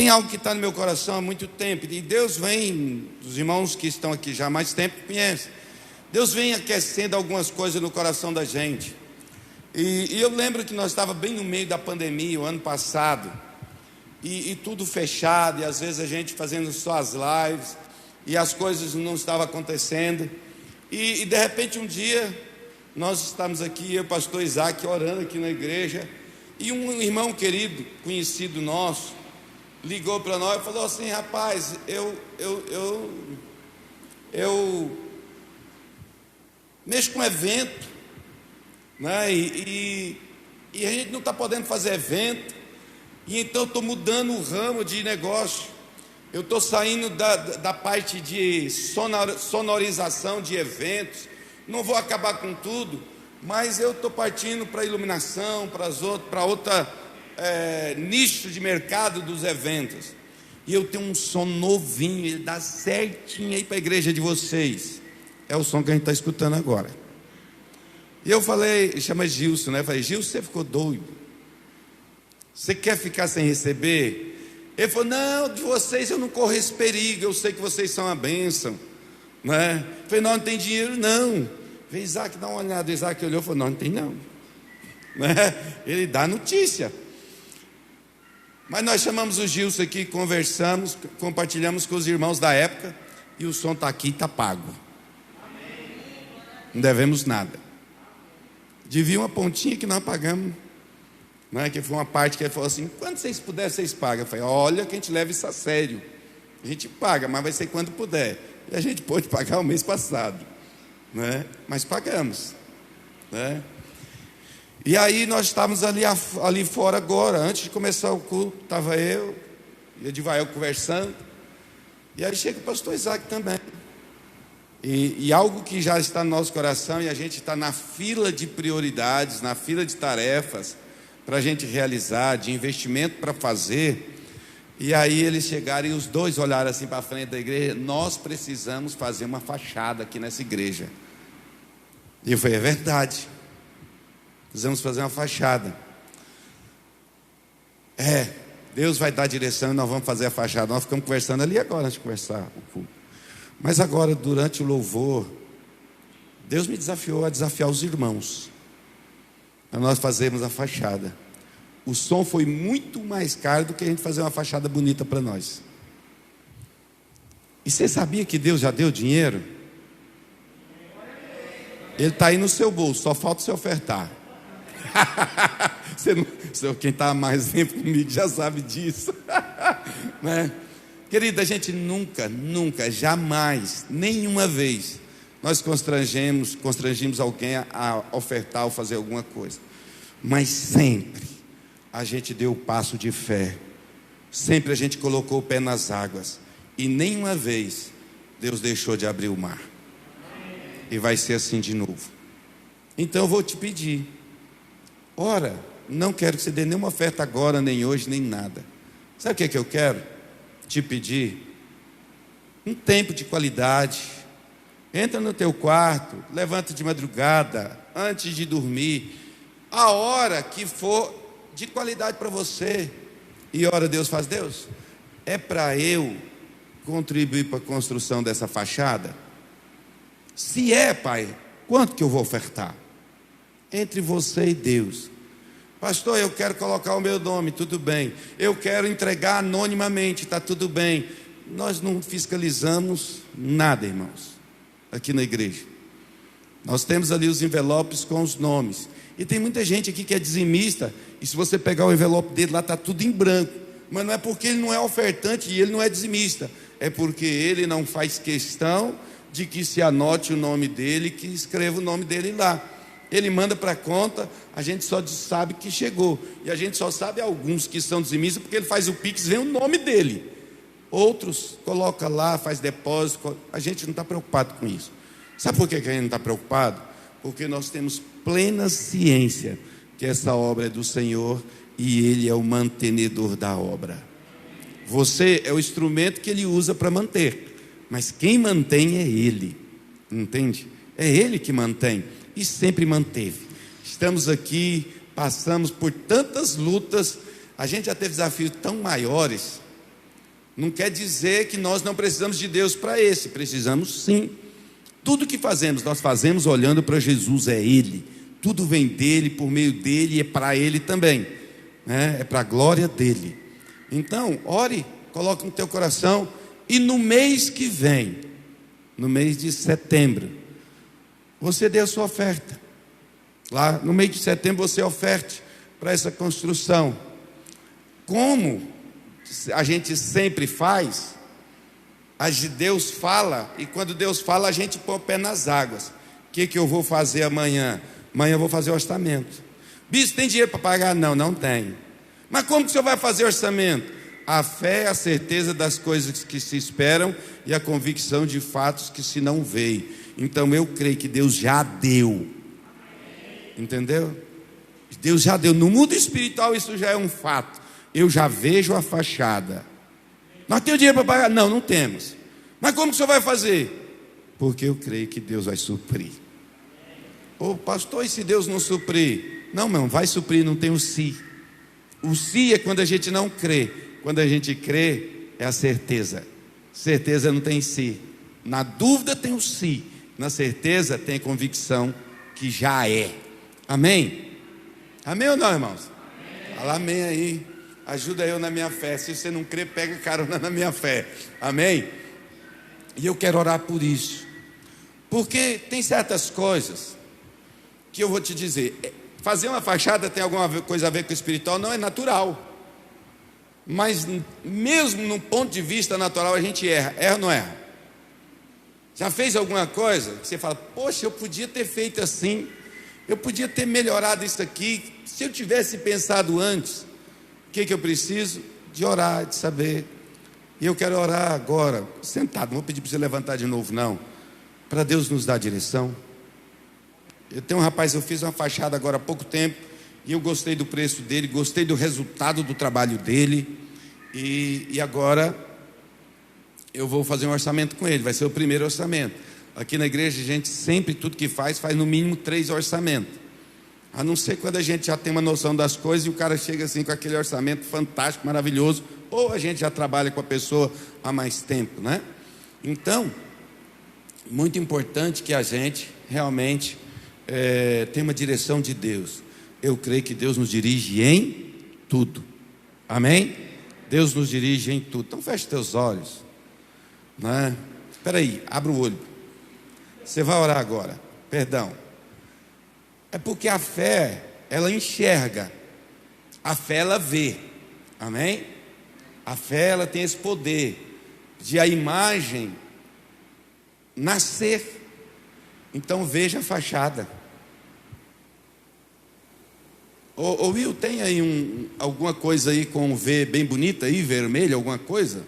tem algo que está no meu coração há muito tempo, e Deus vem, os irmãos que estão aqui já há mais tempo conhecem, Deus vem aquecendo algumas coisas no coração da gente. E eu lembro que nós estávamos bem no meio da pandemia, o ano passado, e tudo fechado, e às vezes a gente fazendo só as lives, e as coisas não estavam acontecendo, e de repente um dia, nós estamos aqui, eu e o pastor Isaac, orando aqui na igreja, e um irmão querido, conhecido nosso, ligou para nós e falou assim: rapaz, eu mexo com evento, né? E a gente não está podendo fazer evento, e então eu estou mudando o ramo de negócio. Eu estou saindo da parte de sonorização de eventos. Não vou acabar com tudo, mas eu estou partindo para a iluminação, para outra nicho de mercado dos eventos. E eu tenho um som novinho, ele dá certinho aí para a igreja de vocês. É o som que a gente está escutando agora. E eu falei, chama Gilson, né? Eu falei: Gilson, você ficou doido? Você quer ficar sem receber? Ele falou: não, de vocês eu não corro esse perigo, eu sei que vocês são uma bênção, né? Eu falei: não tem dinheiro não. Falei: Isaac, dá uma olhada. Isaac olhou e falou: não tem não, né? Ele dá notícia. Mas nós chamamos o Gilson aqui, conversamos, compartilhamos com os irmãos da época, e o som está aqui e está pago. Não devemos nada. Devia uma pontinha que nós pagamos, né? Que foi uma parte que ele falou assim: quando vocês puderem, vocês pagam. Eu falei: olha que a gente leva isso a sério. A gente paga, mas vai ser quando puder. E a gente pôde pagar o mês passado, né? Mas pagamos, né? E aí nós estávamos ali fora agora, antes de começar o culto, estava eu e Edivael conversando, e aí chega o pastor Isaac também, e algo que já está no nosso coração, e a gente está na fila de prioridades, na fila de tarefas para a gente realizar, de investimento para fazer. E aí eles chegaram e os dois olharam assim para a frente da igreja: nós precisamos fazer uma fachada aqui nessa igreja. E eu falei: é verdade, precisamos fazer uma fachada. Deus vai dar direção e nós vamos fazer a fachada. Nós ficamos conversando ali agora, antes de começar o culto. Mas agora, durante o louvor, Deus me desafiou a desafiar os irmãos para nós fazermos a fachada. O som foi muito mais caro do que a gente fazer uma fachada bonita para nós. E você sabia que Deus já deu dinheiro? Ele está aí no seu bolso, só falta você ofertar. Quem está há mais tempo comigo já sabe disso. Né? Querida, a gente nunca, jamais, nenhuma vez nós constrangimos alguém a ofertar ou fazer alguma coisa. Mas sempre a gente deu o passo de fé. Sempre a gente colocou o pé nas águas. E nenhuma vez Deus deixou de abrir o mar. E vai ser assim de novo. Então eu vou te pedir: ora, não quero que você dê nenhuma oferta agora, nem hoje, nem nada. Sabe o que é que eu quero te pedir? Um tempo de qualidade. Entra no teu quarto, levanta de madrugada, antes de dormir, a hora que for de qualidade para você. E ora, Deus faz: Deus, é para eu contribuir para a construção dessa fachada? Se é, Pai, quanto que eu vou ofertar? Entre você e Deus. Pastor, eu quero colocar o meu nome, tudo bem. Eu quero entregar anonimamente, está tudo bem. Nós não fiscalizamos nada, irmãos, aqui na igreja. Nós temos ali os envelopes com os nomes. E tem muita gente aqui que é dizimista, e se você pegar o envelope dele lá, está tudo em branco. Mas não é porque ele não é ofertante e ele não é dizimista, é porque ele não faz questão de que se anote o nome dele, que escreva o nome dele lá. Ele manda para a conta, a gente só sabe que chegou. E a gente só sabe alguns que são dizimistas, porque ele faz o Pix, vem o nome dele. Outros coloca lá, faz depósito. A gente não está preocupado com isso. Sabe por que a gente não está preocupado? Porque nós temos plena ciência que essa obra é do Senhor e Ele é o mantenedor da obra. Você é o instrumento que Ele usa para manter, mas quem mantém é Ele, entende? É Ele que mantém e sempre manteve. Estamos aqui, passamos por tantas lutas, a gente já teve desafios tão maiores, Não quer dizer que nós não precisamos de Deus para esse. Precisamos sim. Tudo que fazemos, nós fazemos olhando para Jesus, é Ele. Tudo vem dEle, por meio dEle e é para Ele também, né? É para a glória dEle. Então, ore, coloque no teu coração. E no mês que vem, no mês de setembro, você dê a sua oferta. Lá no mês de setembro você oferte para essa construção. Como a gente sempre faz, Deus fala, e quando Deus fala, a gente põe o pé nas águas. O que eu vou fazer amanhã? Amanhã eu vou fazer orçamento. Bispo, tem dinheiro para pagar? Não, não tem. Mas como que o senhor vai fazer orçamento? A fé é a certeza das coisas que se esperam e a convicção de fatos que se não veem. Então eu creio que Deus já deu. Entendeu? Deus já deu. No mundo espiritual isso já é um fato. Eu já vejo a fachada. Nós temos dinheiro para pagar? Não, não temos. Mas como que o senhor vai fazer? Porque eu creio que Deus vai suprir. Ô pastor, e se Deus não suprir? Não, irmão, vai suprir, não tem o se. O se é quando a gente não crê. Quando a gente crê, é a certeza. Certeza não tem se. Na dúvida tem o se. Na certeza tem a convicção que já é. Amém? Amém ou não, irmãos? Amém. Fala amém aí. Ajuda eu na minha fé. Se você não crê, pega carona na minha fé. Amém? E eu quero orar por isso. Porque tem certas coisas que eu vou te dizer. Fazer uma fachada tem alguma coisa a ver com o espiritual? Não, é natural. Mas mesmo no ponto de vista natural a gente erra. Erra ou não erra? Já fez alguma coisa que você fala, poxa, eu podia ter feito assim, eu podia ter melhorado isso aqui, se eu tivesse pensado antes. O que eu preciso? De orar, de saber. E eu quero orar agora, sentado, não vou pedir para você levantar de novo não, para Deus nos dar direção. Eu tenho um rapaz, eu fiz uma fachada agora há pouco tempo, e eu gostei do preço dele, gostei do resultado do trabalho dele, e agora eu vou fazer um orçamento com ele, vai ser o primeiro orçamento. Aqui na igreja a gente sempre, tudo que faz no mínimo 3 orçamentos. A não ser quando a gente já tem uma noção das coisas e o cara chega assim com aquele orçamento fantástico, maravilhoso, ou a gente já trabalha com a pessoa há mais tempo, né? Então, muito importante que a gente realmente tenha uma direção de Deus. Eu creio que Deus nos dirige em tudo. Amém? Deus nos dirige em tudo. Então feche teus olhos, né? Espera aí, abre o olho. Você vai orar agora. Perdão. É porque a fé, ela enxerga. A fé, ela vê. Amém? A fé, ela tem esse poder de a imagem nascer. Então veja a fachada. Ô Will, tem aí alguma coisa aí com V bem bonita aí, vermelho, alguma coisa?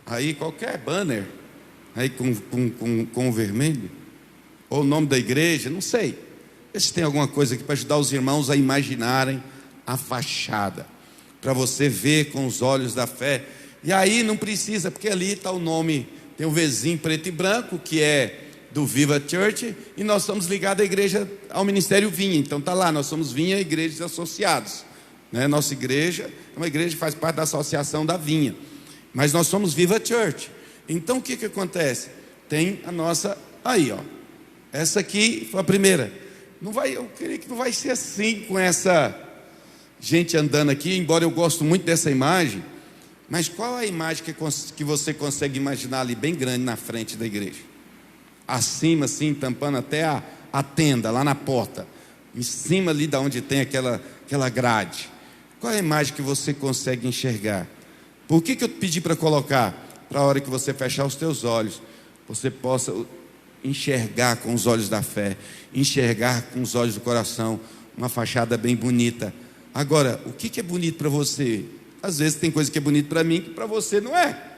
Aí qualquer banner aí com vermelho, ou o nome da igreja, não sei. Vê se tem alguma coisa aqui para ajudar os irmãos a imaginarem a fachada, para você ver com os olhos da fé. E aí não precisa, porque ali está o nome, tem um Vzinho preto e branco, que é do Viva Church, e nós somos ligados à igreja, ao Ministério Vinha. Então está lá, nós somos Vinha, igrejas associados, né? Nossa igreja é uma igreja que faz parte da associação da Vinha, mas nós somos Viva Church. Então o que acontece? Tem a nossa, aí ó, essa aqui foi a primeira. Não vai, eu creio que não vai ser assim com essa gente andando aqui, embora eu gosto muito dessa imagem. Mas qual é a imagem que você consegue imaginar ali bem grande na frente da igreja? Acima assim, tampando até a tenda, lá na porta, em cima ali da onde tem aquela grade. Qual é a imagem que você consegue enxergar? Por que eu pedi para colocar? Para a hora que você fechar os teus olhos, você possa enxergar com os olhos da fé, enxergar com os olhos do coração, uma fachada bem bonita. Agora, o que é bonito para você? Às vezes tem coisa que é bonito para mim que para você não é.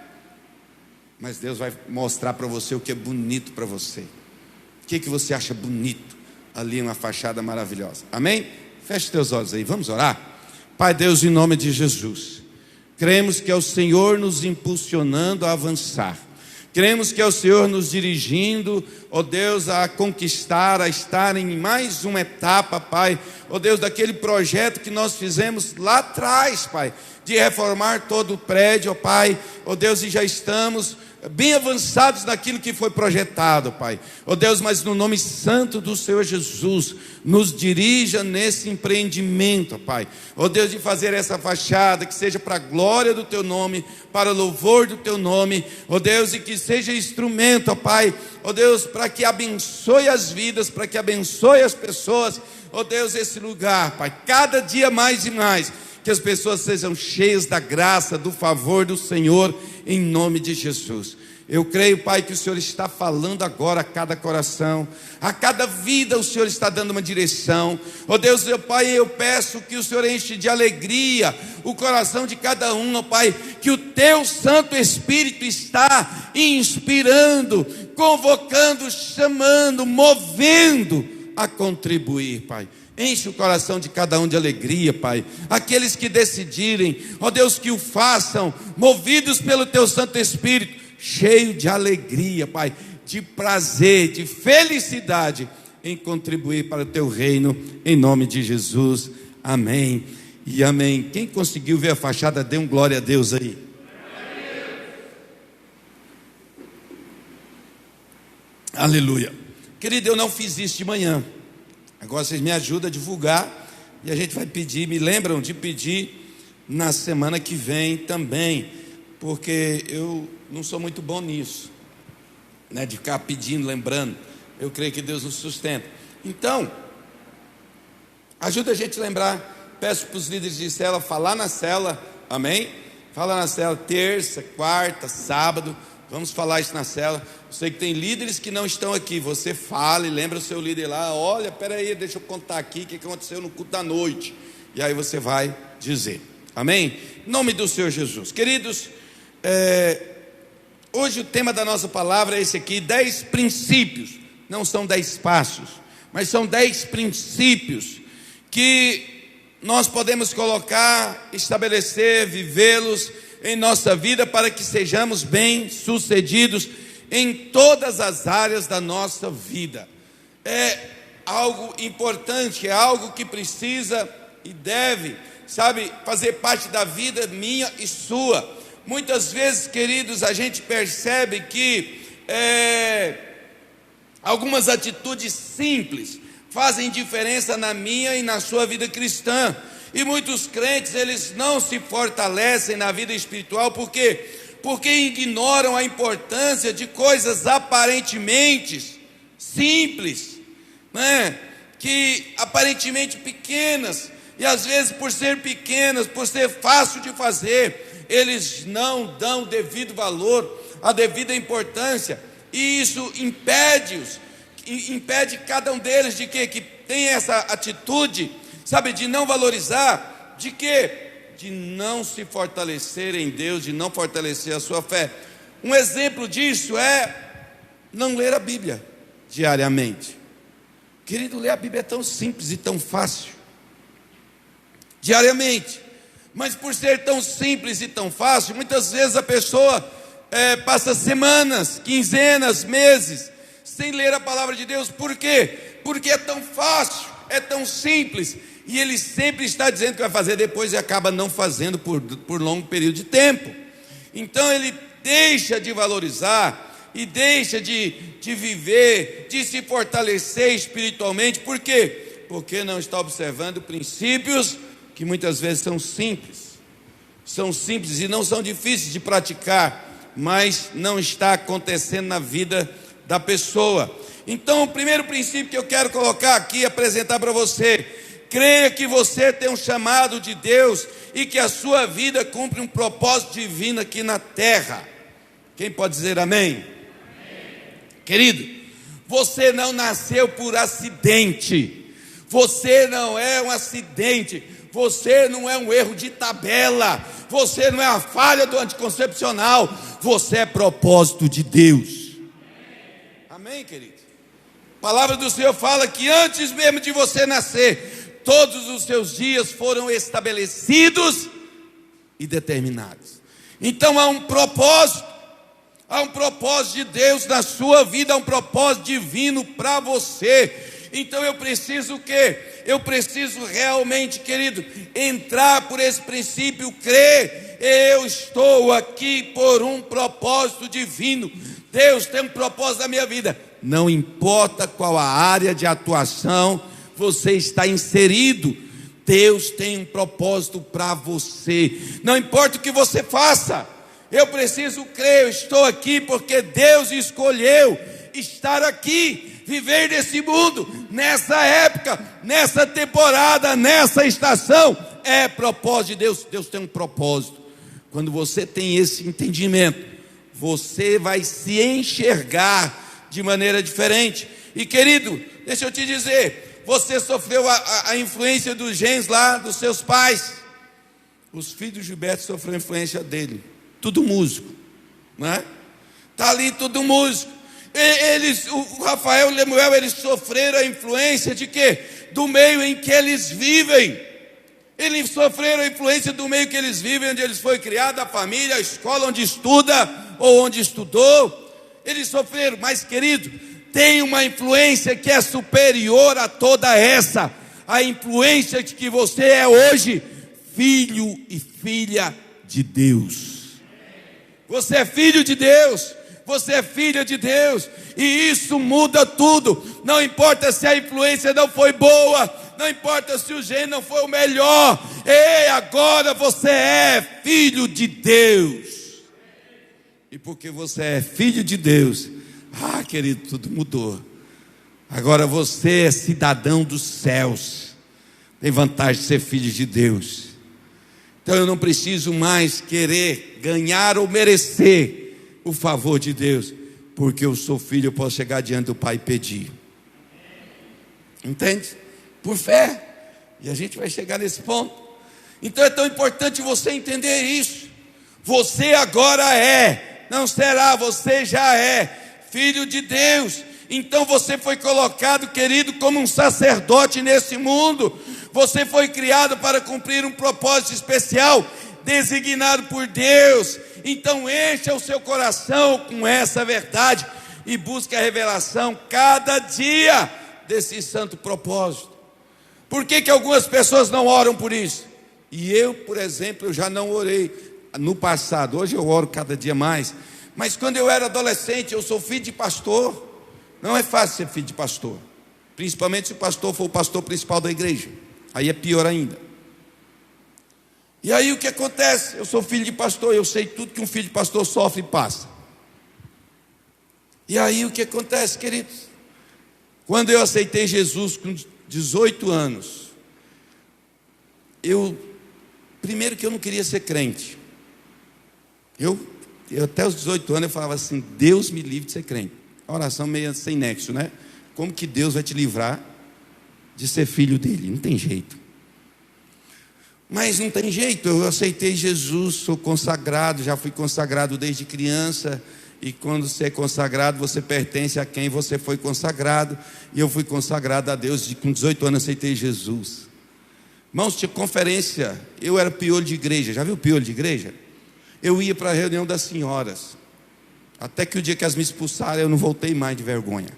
Mas Deus vai mostrar para você o que é bonito para você. O que você acha bonito ali, uma fachada maravilhosa. Amém? Feche teus olhos aí, vamos orar? Pai Deus, em nome de Jesus, cremos que é o Senhor nos impulsionando a avançar. Cremos que é o Senhor nos dirigindo, ó Deus, a conquistar, a estar em mais uma etapa, Pai, ó Deus, daquele projeto que nós fizemos lá atrás, Pai, de reformar todo o prédio, ó Pai, ó Deus, e já estamos bem avançados naquilo que foi projetado, Pai. Ó Deus, mas no nome santo do Senhor Jesus, nos dirija nesse empreendimento, Pai. Ó Deus, de fazer essa fachada, que seja para a glória do Teu nome, para o louvor do Teu nome, ó Deus, e que seja instrumento, ó Pai, ó Deus, para que abençoe as vidas, para que abençoe as pessoas, ó Deus, esse lugar, Pai, cada dia mais e mais, que as pessoas sejam cheias da graça, do favor do Senhor, em nome de Jesus. Eu creio, Pai, que o Senhor está falando agora a cada coração, a cada vida o Senhor está dando uma direção. Ó Deus, meu Pai, eu peço que o Senhor enche de alegria o coração de cada um, ó Pai, que o Teu Santo Espírito está inspirando, convocando, chamando, movendo a contribuir, Pai. Enche o coração de cada um de alegria, Pai. Aqueles que decidirem, ó Deus, que o façam, movidos pelo Teu Santo Espírito, cheio de alegria, Pai, de prazer, de felicidade em contribuir para o Teu reino, em nome de Jesus. Amém e amém. Quem conseguiu ver a fachada, dê um glória a Deus aí. Aleluia. Querido, eu não fiz isso de manhã. Agora vocês me ajudam a divulgar, e a gente vai pedir, me lembram de pedir na semana que vem também, porque eu não sou muito bom nisso, né, de ficar pedindo, lembrando. Eu creio que Deus nos sustenta. Então, ajuda a gente a lembrar. Peço para os líderes de célula falar na célula, amém? Fala na célula terça, quarta, sábado. Vamos falar isso na célula. Eu sei que tem líderes que não estão aqui. Você fala e lembra o seu líder lá. Olha, peraí, deixa eu contar aqui o que aconteceu no culto da noite. E aí você vai dizer, amém? Em nome do Senhor Jesus. Queridos, hoje o tema da nossa palavra é esse aqui: 10 princípios. Não são 10 passos, mas são 10 princípios que nós podemos colocar, estabelecer, vivê-los em nossa vida, para que sejamos bem-sucedidos em todas as áreas da nossa vida. É algo importante, é algo que precisa e deve, fazer parte da vida minha e sua. Muitas vezes, queridos, a gente percebe que algumas atitudes simples fazem diferença na minha e na sua vida cristã. E muitos crentes, eles não se fortalecem na vida espiritual, por quê? Porque ignoram a importância de coisas aparentemente simples, né? Que aparentemente pequenas, e às vezes por ser pequenas, por ser fácil de fazer, eles não dão devido valor, a devida importância, e isso impede cada um deles de que tem essa atitude, de não valorizar, de quê? De não se fortalecer em Deus, de não fortalecer a sua fé. Um exemplo disso é não ler a Bíblia diariamente. Querido, ler a Bíblia é tão simples e tão fácil, diariamente, mas por ser tão simples e tão fácil, muitas vezes a pessoa passa semanas, quinzenas, meses, sem ler a palavra de Deus. Por quê? Porque é tão fácil, é tão simples, e ele sempre está dizendo que vai fazer depois e acaba não fazendo por longo período de tempo. Então ele deixa de valorizar e deixa de viver, de se fortalecer espiritualmente. Por quê? Porque não está observando princípios que muitas vezes são simples e não são difíceis de praticar, mas não está acontecendo na vida da pessoa. Então, o primeiro princípio que eu quero colocar aqui, apresentar para você: creia que você tem um chamado de Deus e que a sua vida cumpre um propósito divino aqui na terra. Quem pode dizer amém? Amém. Querido, você não nasceu por acidente, você não é um acidente, você não é um erro de tabela, você não é a falha do anticoncepcional, você é propósito de Deus. Amém, querido? A palavra do Senhor fala que antes mesmo de você nascer, todos os seus dias foram estabelecidos e determinados. Então há um propósito de Deus na sua vida, há um propósito divino para você. Então eu preciso o quê? Eu preciso realmente, querido, entrar por esse princípio, crer. Eu estou aqui por um propósito divino. Deus tem um propósito na minha vida. Não importa qual a área de atuação você está inserido, Deus tem um propósito para você. Não importa o que você faça, eu preciso crer. Eu estou aqui porque Deus escolheu estar aqui, viver nesse mundo, nessa época, nessa temporada, nessa estação. É propósito de Deus. Deus tem um propósito. Quando você tem esse entendimento, você vai se enxergar de maneira diferente. E querido, deixa eu te dizer, você sofreu a influência dos genes lá dos seus pais. Os filhos de Gilberto sofreram a influência dele. Tudo músico, né? Está ali tudo músico. O Rafael e o Lemuel, eles sofreram a influência de quê? Do meio em que eles vivem. Eles sofreram a influência do meio que eles vivem, onde eles foram criados, a família, a escola onde estuda ou onde estudou. Eles sofreram, mas querido, tem uma influência que é superior a toda essa. A influência de que você é hoje filho e filha de Deus. Você é filho de Deus. Você é filha de Deus. E isso muda tudo. Não importa se a influência não foi boa, não importa se o gene não foi o melhor. Ei, agora você é filho de Deus. E porque você é filho de Deus, querido, tudo mudou. Agora você é cidadão dos céus. Tem vantagem de ser filho de Deus. Então eu não preciso mais querer ganhar ou merecer o favor de Deus, porque eu sou filho, eu posso chegar diante do Pai e pedir. Entende? Por fé. E a gente vai chegar nesse ponto. Então é tão importante você entender isso. Você agora é, não será, você já é filho de Deus. Então você foi colocado, querido, como um sacerdote nesse mundo. Você foi criado para cumprir um propósito especial, designado por Deus. Então encha o seu coração com essa verdade e busque a revelação cada dia desse santo propósito. Por que algumas pessoas não oram por isso? E eu, por exemplo, eu já não orei no passado. Hoje eu oro cada dia mais. Mas quando eu era adolescente, eu sou filho de pastor. Não é fácil ser filho de pastor, principalmente se o pastor for o pastor principal da igreja. Aí é pior ainda. E aí o que acontece? Eu sou filho de pastor, eu sei tudo que um filho de pastor sofre e passa. E aí o que acontece, queridos? Quando eu aceitei Jesus com 18 anos, primeiro que eu não queria ser crente. Eu até os 18 anos eu falava assim: Deus me livre de ser crente. A oração meio sem nexo, né? Como que Deus vai te livrar de ser filho dele? Não tem jeito. Mas não tem jeito, eu aceitei Jesus, sou consagrado, já fui consagrado desde criança. E quando você é consagrado, você pertence a quem você foi consagrado. E eu fui consagrado a Deus, e com 18 anos aceitei Jesus. Irmãos, tinha conferência, eu era piolho de igreja. Já viu piolho de igreja? Eu ia para a reunião das senhoras. Até que o dia que elas me expulsaram, eu não voltei mais de vergonha.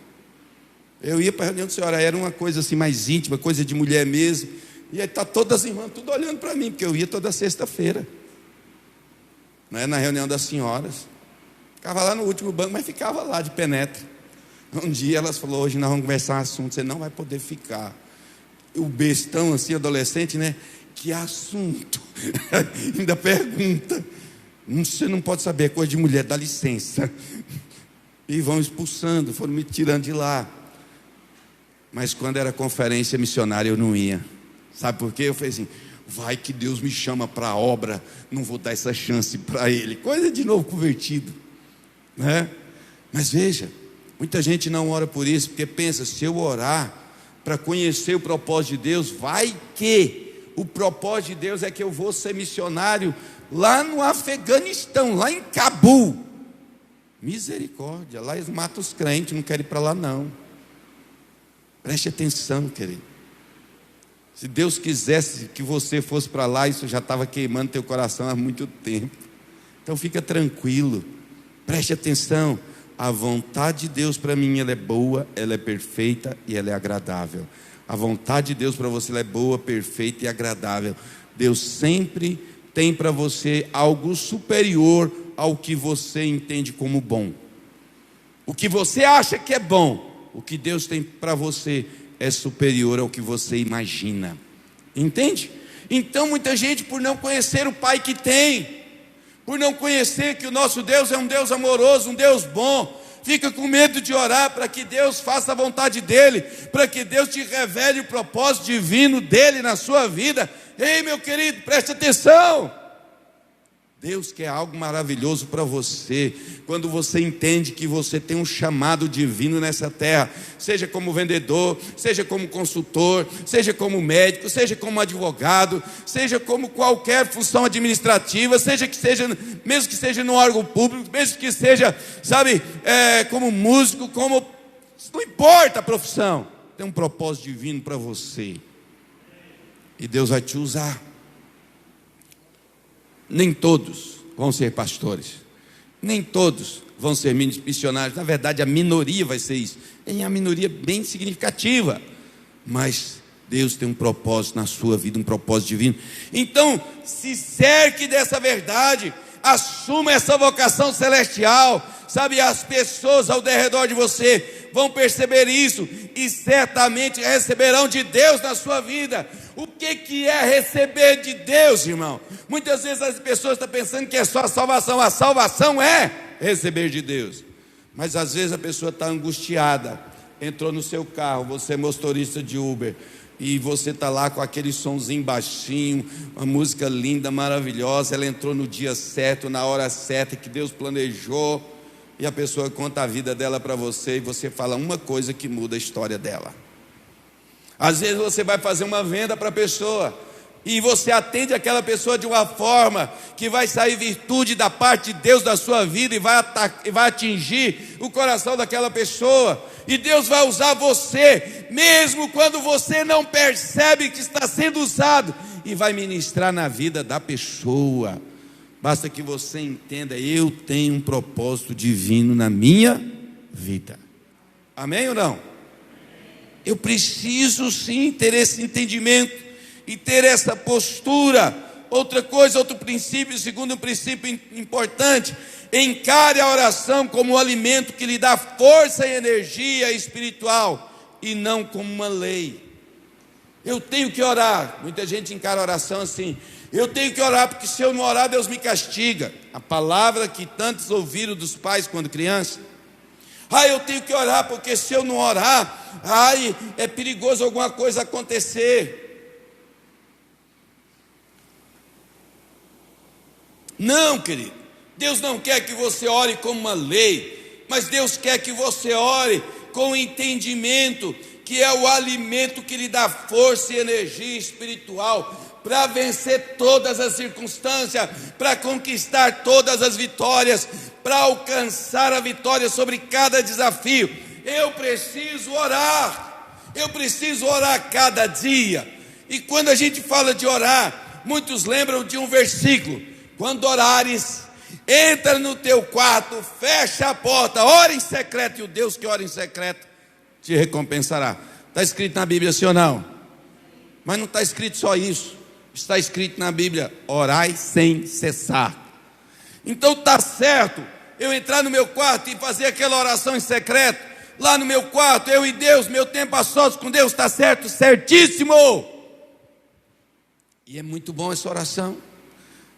Eu ia para a reunião da senhora, era uma coisa assim mais íntima, coisa de mulher mesmo. E aí está todas as irmãs, tudo olhando para mim, porque eu ia toda sexta-feira, né, na reunião das senhoras. Ficava lá no último banco, mas ficava lá de penetra. Um dia elas falaram: hoje nós vamos conversar um assunto, você não vai poder ficar. O bestão assim, adolescente, né? Que assunto? Ainda pergunta. Você não pode saber, é coisa de mulher, dá licença. E vão expulsando, foram me tirando de lá. Mas quando era conferência missionária eu não ia. Sabe por quê? Eu falei assim: vai que Deus me chama para a obra, não vou dar essa chance para ele. Coisa de novo convertido, né? Mas veja, muita gente não ora por isso, porque pensa: se eu orar para conhecer o propósito de Deus, vai que o propósito de Deus é que eu vou ser missionário lá no Afeganistão, lá em Cabul. Misericórdia, lá eles matam os crentes, não querem ir para lá não. Preste atenção, querido. Se Deus quisesse que você fosse para lá, isso já estava queimando teu coração há muito tempo. Então fica tranquilo, preste atenção. A vontade de Deus para mim, ela é boa, ela é perfeita e ela é agradável. A vontade de Deus para você é boa, perfeita e agradável. Deus sempre tem para você algo superior ao que você entende como bom. O que você acha que é bom, o que Deus tem para você é superior ao que você imagina. Entende? Então muita gente, por não conhecer o Pai que tem, por não conhecer que o nosso Deus é um Deus amoroso, um Deus bom, fica com medo de orar para que Deus faça a vontade dEle, para que Deus te revele o propósito divino dEle na sua vida. Ei, meu querido, preste atenção. Deus quer algo maravilhoso para você, quando você entende que você tem um chamado divino nessa terra, seja como vendedor, seja como consultor, seja como médico, seja como advogado, seja como qualquer função administrativa, mesmo que seja no órgão público, mesmo que seja, como músico, não importa a profissão, tem um propósito divino para você, e Deus vai te usar. Nem todos vão ser pastores, nem todos vão ser missionários. Na verdade, a minoria vai ser isso. É uma minoria bem significativa, mas Deus tem um propósito na sua vida, um propósito divino. Então, se cerque dessa verdade, assuma essa vocação celestial. As pessoas ao redor de você vão perceber isso e certamente receberão de Deus na sua vida. O que é receber de Deus, irmão? Muitas vezes as pessoas estão pensando que é só a salvação. A salvação é receber de Deus. Mas às vezes a pessoa está angustiada, entrou no seu carro, você é motorista de Uber, e você está lá com aquele sonzinho baixinho, uma música linda, maravilhosa. Ela entrou no dia certo, na hora certa que Deus planejou, e a pessoa conta a vida dela para você, e você fala uma coisa que muda a história dela. Às vezes você vai fazer uma venda para a pessoa, e você atende aquela pessoa de uma forma que vai sair virtude da parte de Deus da sua vida, e vai atingir o coração daquela pessoa, e Deus vai usar você, mesmo quando você não percebe que está sendo usado, e vai ministrar na vida da pessoa. Basta que você entenda: eu tenho um propósito divino na minha vida. Amém ou não? Eu preciso sim ter esse entendimento e ter essa postura. Outra coisa, outro princípio, segundo um princípio importante: encare a oração como um alimento que lhe dá força e energia espiritual, e não como uma lei. Eu tenho que orar. Muita gente encara a oração assim: eu tenho que orar, porque se eu não orar, Deus me castiga. A palavra que tantos ouviram dos pais quando criança. Eu tenho que orar, porque se eu não orar, é perigoso alguma coisa acontecer. Não, querido, Deus não quer que você ore como uma lei, mas Deus quer que você ore com entendimento, que é o alimento que lhe dá força e energia espiritual, para vencer todas as circunstâncias, para conquistar todas as vitórias, para alcançar a vitória sobre cada desafio. Eu preciso orar cada dia. E quando a gente fala de orar, muitos lembram de um versículo: quando orares, entra no teu quarto, fecha a porta, ora em secreto, e o Deus que ora em secreto te recompensará. Está escrito na Bíblia, sim ou não? Mas não está escrito só isso. Está escrito na Bíblia: orai sem cessar. Então está certo eu entrar no meu quarto e fazer aquela oração em secreto, lá no meu quarto, eu e Deus, meu tempo a sós com Deus, está certo, certíssimo. E é muito bom essa oração,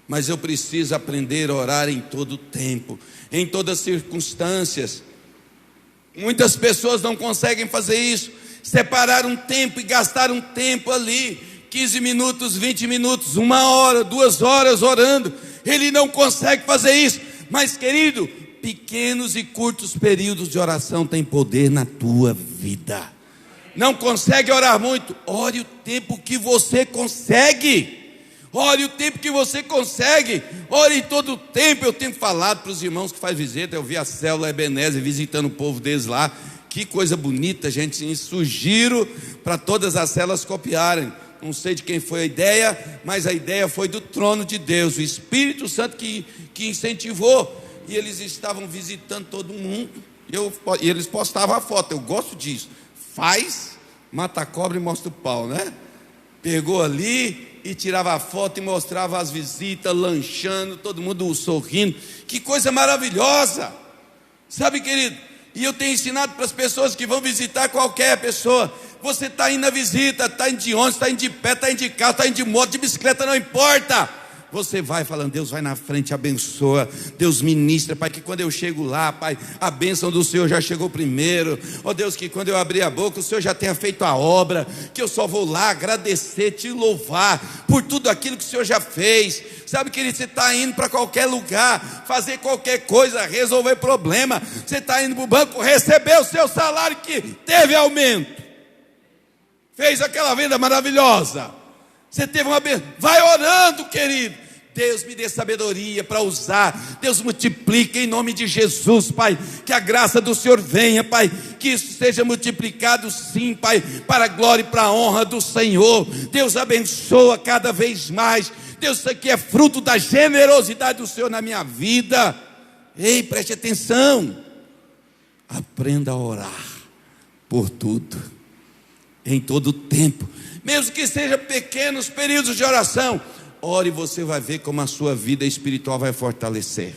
mas eu preciso aprender a orar em todo tempo, em todas as circunstâncias. Muitas pessoas não conseguem fazer isso, separar um tempo e gastar um tempo ali, 15 minutos, 20 minutos, 1 hora, 2 horas orando. Ele não consegue fazer isso. Mas, querido, pequenos e curtos períodos de oração têm poder na tua vida. Não consegue orar muito? Ore o tempo que você consegue. Ore o tempo que você consegue. Ore todo o tempo. Eu tenho falado para os irmãos que fazem visita. Eu vi a célula Ebenezer visitando o povo deles lá. Que coisa bonita, gente. E sugiro para todas as células copiarem. Não sei de quem foi a ideia, mas a ideia foi do trono de Deus, o Espírito Santo que incentivou. E eles estavam visitando todo mundo, e eles postavam a foto. Eu gosto disso. Faz mata a cobra e mostra o pau, né? Pegou ali e tirava a foto e mostrava as visitas, lanchando, todo mundo sorrindo. Que coisa maravilhosa! Sabe, querido? E eu tenho ensinado para as pessoas que vão visitar qualquer pessoa: você está indo na visita, está indo de ônibus, está indo de pé, está indo de carro, está indo de moto, de bicicleta, não importa. Você vai falando: Deus vai na frente, abençoa, Deus ministra, Pai, que quando eu chego lá, Pai, a bênção do Senhor já chegou primeiro. Ó Deus, que quando eu abrir a boca, o Senhor já tenha feito a obra, que eu só vou lá agradecer, te louvar por tudo aquilo que o Senhor já fez. Sabe, querido, você está indo para qualquer lugar, fazer qualquer coisa, resolver problema. Você está indo para o banco, receber o seu salário que teve aumento, fez aquela venda maravilhosa, você teve uma bênção. Vai orando, querido. Deus, me dê sabedoria para usar. Deus, multiplique em nome de Jesus, Pai. Que a graça do Senhor venha, Pai. Que isso seja multiplicado, sim, Pai, para a glória e para a honra do Senhor. Deus, abençoa cada vez mais. Deus, isso aqui é fruto da generosidade do Senhor na minha vida. Ei, preste atenção. Aprenda a orar por tudo, em todo o tempo, mesmo que seja pequenos períodos de oração. Ore e você vai ver como a sua vida espiritual vai fortalecer.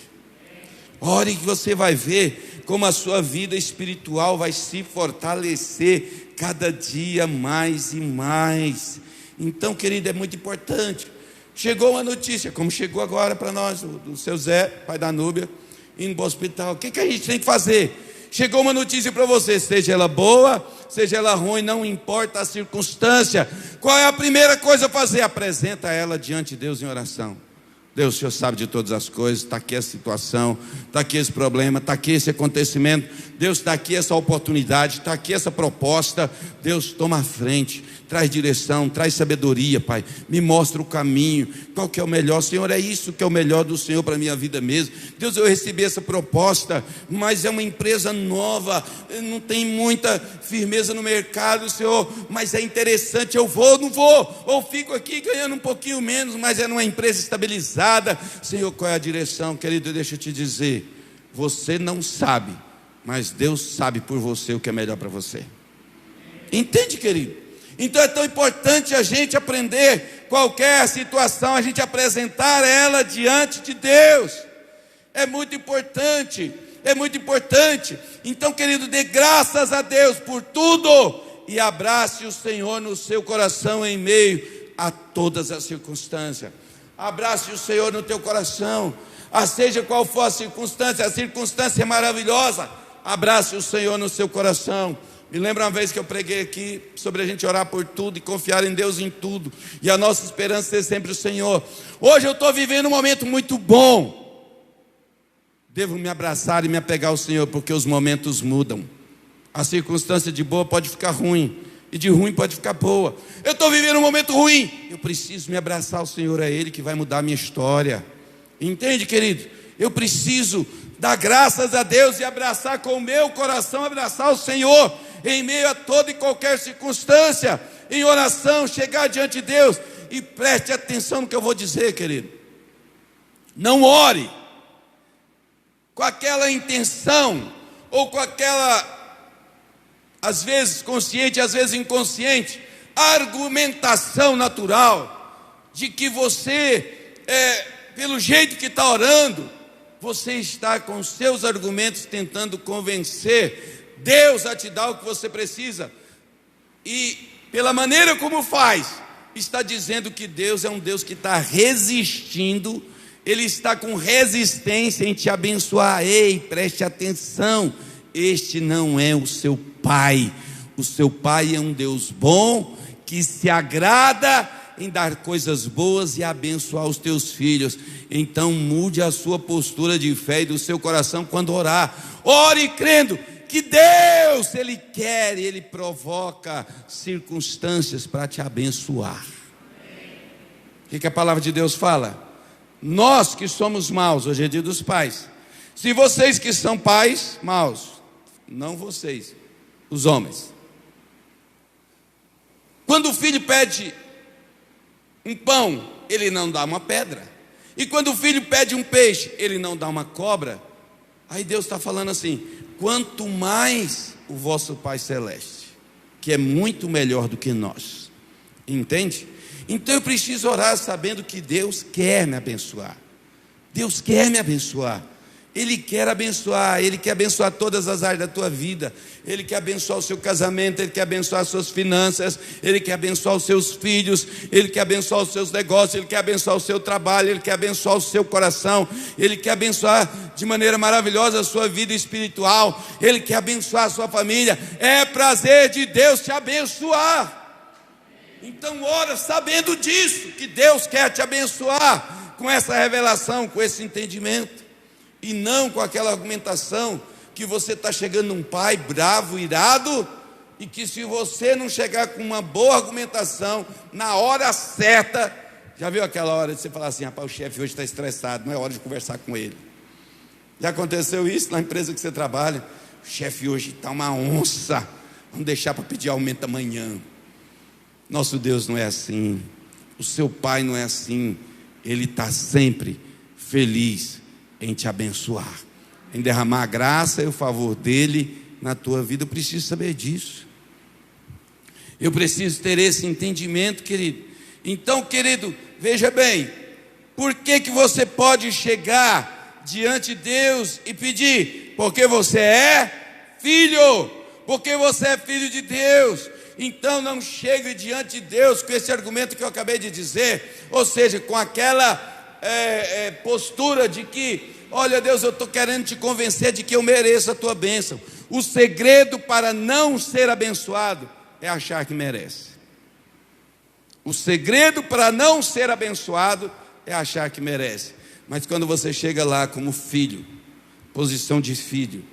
Ore que você vai ver como a sua vida espiritual vai se fortalecer cada dia mais e mais. Então, querido, é muito importante. Chegou uma notícia, como chegou agora para nós, do seu Zé, pai da Núbia, indo para o hospital. O que a gente tem que fazer? Chegou uma notícia para você, seja ela boa, seja ela ruim, não importa a circunstância. Qual é a primeira coisa a fazer? Apresenta ela diante de Deus em oração. Deus, o Senhor sabe de todas as coisas. Está aqui a situação, está aqui esse problema, está aqui esse acontecimento. Deus, está aqui essa oportunidade, está aqui essa proposta. Deus, toma a frente, traz direção, traz sabedoria, Pai. Me mostra o caminho, qual que é o melhor. Senhor, é isso que é o melhor do Senhor para a minha vida mesmo. Deus, eu recebi essa proposta, mas é uma empresa nova, não tem muita firmeza no mercado, Senhor, mas é interessante. Eu vou ou não vou? Ou fico aqui ganhando um pouquinho menos, mas é numa empresa estabilizada. Senhor, qual é a direção? Querido, deixa eu te dizer, você não sabe, mas Deus sabe por você o que é melhor para você. Entende, querido? Então é tão importante a gente aprender qualquer situação, a gente apresentar ela diante de Deus. É muito importante, é muito importante. Então, querido, dê graças a Deus por tudo e abrace o Senhor no seu coração em meio a todas as circunstâncias. Abrace o Senhor no teu coração, seja qual for a circunstância é maravilhosa. Abrace o Senhor no seu coração. Me lembra uma vez que eu preguei aqui sobre a gente orar por tudo e confiar em Deus em tudo, e a nossa esperança ser sempre o Senhor. Hoje eu estou vivendo um momento muito bom. Devo me abraçar e me apegar ao Senhor, porque os momentos mudam. A circunstância de boa pode ficar ruim, e de ruim pode ficar boa. Eu estou vivendo um momento ruim, eu preciso me abraçar ao Senhor, é Ele que vai mudar a minha história. Entende, querido? Eu preciso dar graças a Deus e abraçar com o meu coração, abraçar o Senhor em meio a toda e qualquer circunstância, em oração, chegar diante de Deus. E preste atenção no que eu vou dizer, querido. Não ore com aquela intenção, ou com aquela, às vezes consciente, às vezes inconsciente, argumentação natural, de que você, pelo jeito que está orando, você está com seus argumentos tentando convencer Deus a te dar o que você precisa, e pela maneira como faz, está dizendo que Deus é um Deus que está resistindo, Ele está com resistência em te abençoar. Ei, preste atenção, este não é o seu Pai. O seu Pai é um Deus bom, que se agrada em dar coisas boas e abençoar os teus filhos. Então mude a sua postura de fé e do seu coração quando orar. Ore crendo que Deus, Ele quer e Ele provoca circunstâncias para te abençoar. O que a palavra de Deus fala? Nós que somos maus, hoje é dia dos pais. Se vocês que são pais, maus, não vocês, os homens. Quando o filho pede um pão, ele não dá uma pedra. E quando o filho pede um peixe, ele não dá uma cobra. Aí Deus está falando assim: quanto mais o vosso Pai Celeste, que é muito melhor do que nós. Entende? Então eu preciso orar sabendo que Deus quer me abençoar. Deus quer me abençoar. Ele quer abençoar todas as áreas da tua vida. Ele quer abençoar o seu casamento, Ele quer abençoar as suas finanças, Ele quer abençoar os seus filhos, Ele quer abençoar os seus negócios, Ele quer abençoar o seu trabalho, Ele quer abençoar o seu coração, Ele quer abençoar de maneira maravilhosa a sua vida espiritual, Ele quer abençoar a sua família. É prazer de Deus te abençoar. Então ora sabendo disso, que Deus quer te abençoar, com essa revelação, com esse entendimento. E não com aquela argumentação que você está chegando num pai bravo, irado, e que se você não chegar com uma boa argumentação, na hora certa, já viu aquela hora de você falar assim: rapaz, o chefe hoje está estressado, não é hora de conversar com ele. Já aconteceu isso na empresa que você trabalha? O chefe hoje está uma onça, vamos deixar para pedir aumento amanhã. Nosso Deus não é assim, o seu pai não é assim. Ele está sempre feliz em te abençoar, em derramar a graça e o favor dele na tua vida. Eu preciso saber disso. Eu preciso ter esse entendimento, querido. Então, querido, veja bem, por que você pode chegar diante de Deus e pedir? Porque você é filho, porque você é filho de Deus. Então não chegue diante de Deus com esse argumento que eu acabei de dizer, ou seja, com aquela postura de que, olha Deus, eu estou querendo te convencer de que eu mereço a tua bênção. O segredo para não ser abençoado é achar que merece. O segredo para não ser abençoado é achar que merece. Mas quando você chega lá como filho, posição de filho,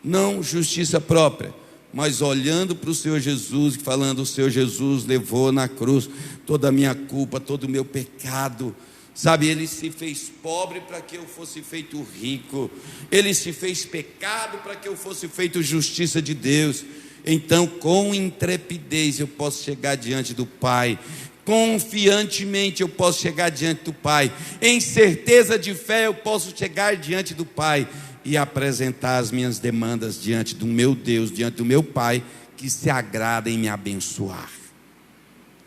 não justiça própria, mas olhando para o Senhor Jesus, falando: o Senhor Jesus levou na cruz toda a minha culpa, todo o meu pecado. Sabe, Ele se fez pobre para que eu fosse feito rico. Ele se fez pecado para que eu fosse feito justiça de Deus. Então, com intrepidez eu posso chegar diante do Pai. Confiantemente eu posso chegar diante do Pai. Em certeza de fé eu posso chegar diante do Pai e apresentar as minhas demandas diante do meu Deus, diante do meu Pai, que se agrada em me abençoar.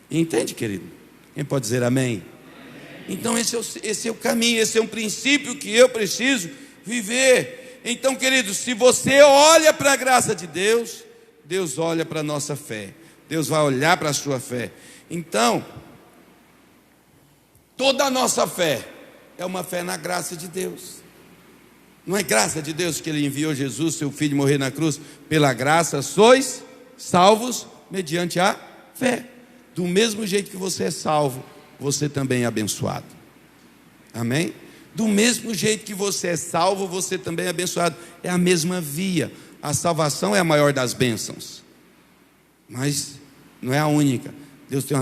Entende, querido? Quem pode dizer amém? Então esse é o caminho, esse é um princípio que eu preciso viver. Então, querido, se você olha para a graça de Deus, Deus olha para a nossa fé. Deus vai olhar para a sua fé. Então, toda a nossa fé é uma fé na graça de Deus. Não é graça de Deus que Ele enviou Jesus, seu Filho, morrer na cruz? Pela graça sois salvos mediante a fé. Do mesmo jeito que você é salvo, você também é abençoado. Amém? Do mesmo jeito que você é salvo, você também é abençoado. É a mesma via. A salvação é a maior das bênçãos, mas não é a única. Deus tem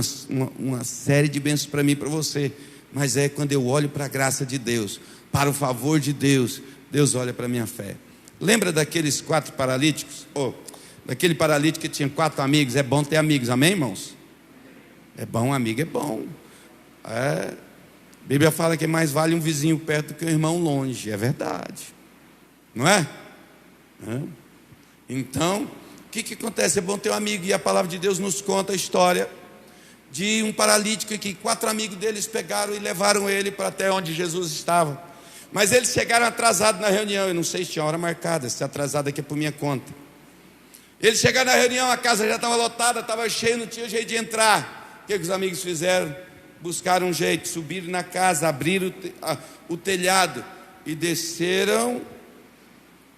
uma série de bênçãos para mim e para você, mas é quando eu olho para a graça de Deus, para o favor de Deus, Deus olha para a minha fé. Lembra daqueles 4 paralíticos? Daquele paralítico que tinha 4 amigos. É bom ter amigos, amém, irmãos? É bom, amigo é bom. A Bíblia fala que mais vale um vizinho perto do que um irmão longe. É verdade, não é? Então, o que acontece? É bom ter um amigo. E a palavra de Deus nos conta a história de um paralítico que 4 amigos deles pegaram e levaram ele para até onde Jesus estava. Mas eles chegaram atrasados na reunião. Eu não sei se tinha hora marcada, se atrasado aqui é por minha conta. Eles chegaram na reunião, a casa já estava lotada, estava cheia, não tinha jeito de entrar. O que os amigos fizeram? Buscaram um jeito, subiram na casa, abriram o telhado e desceram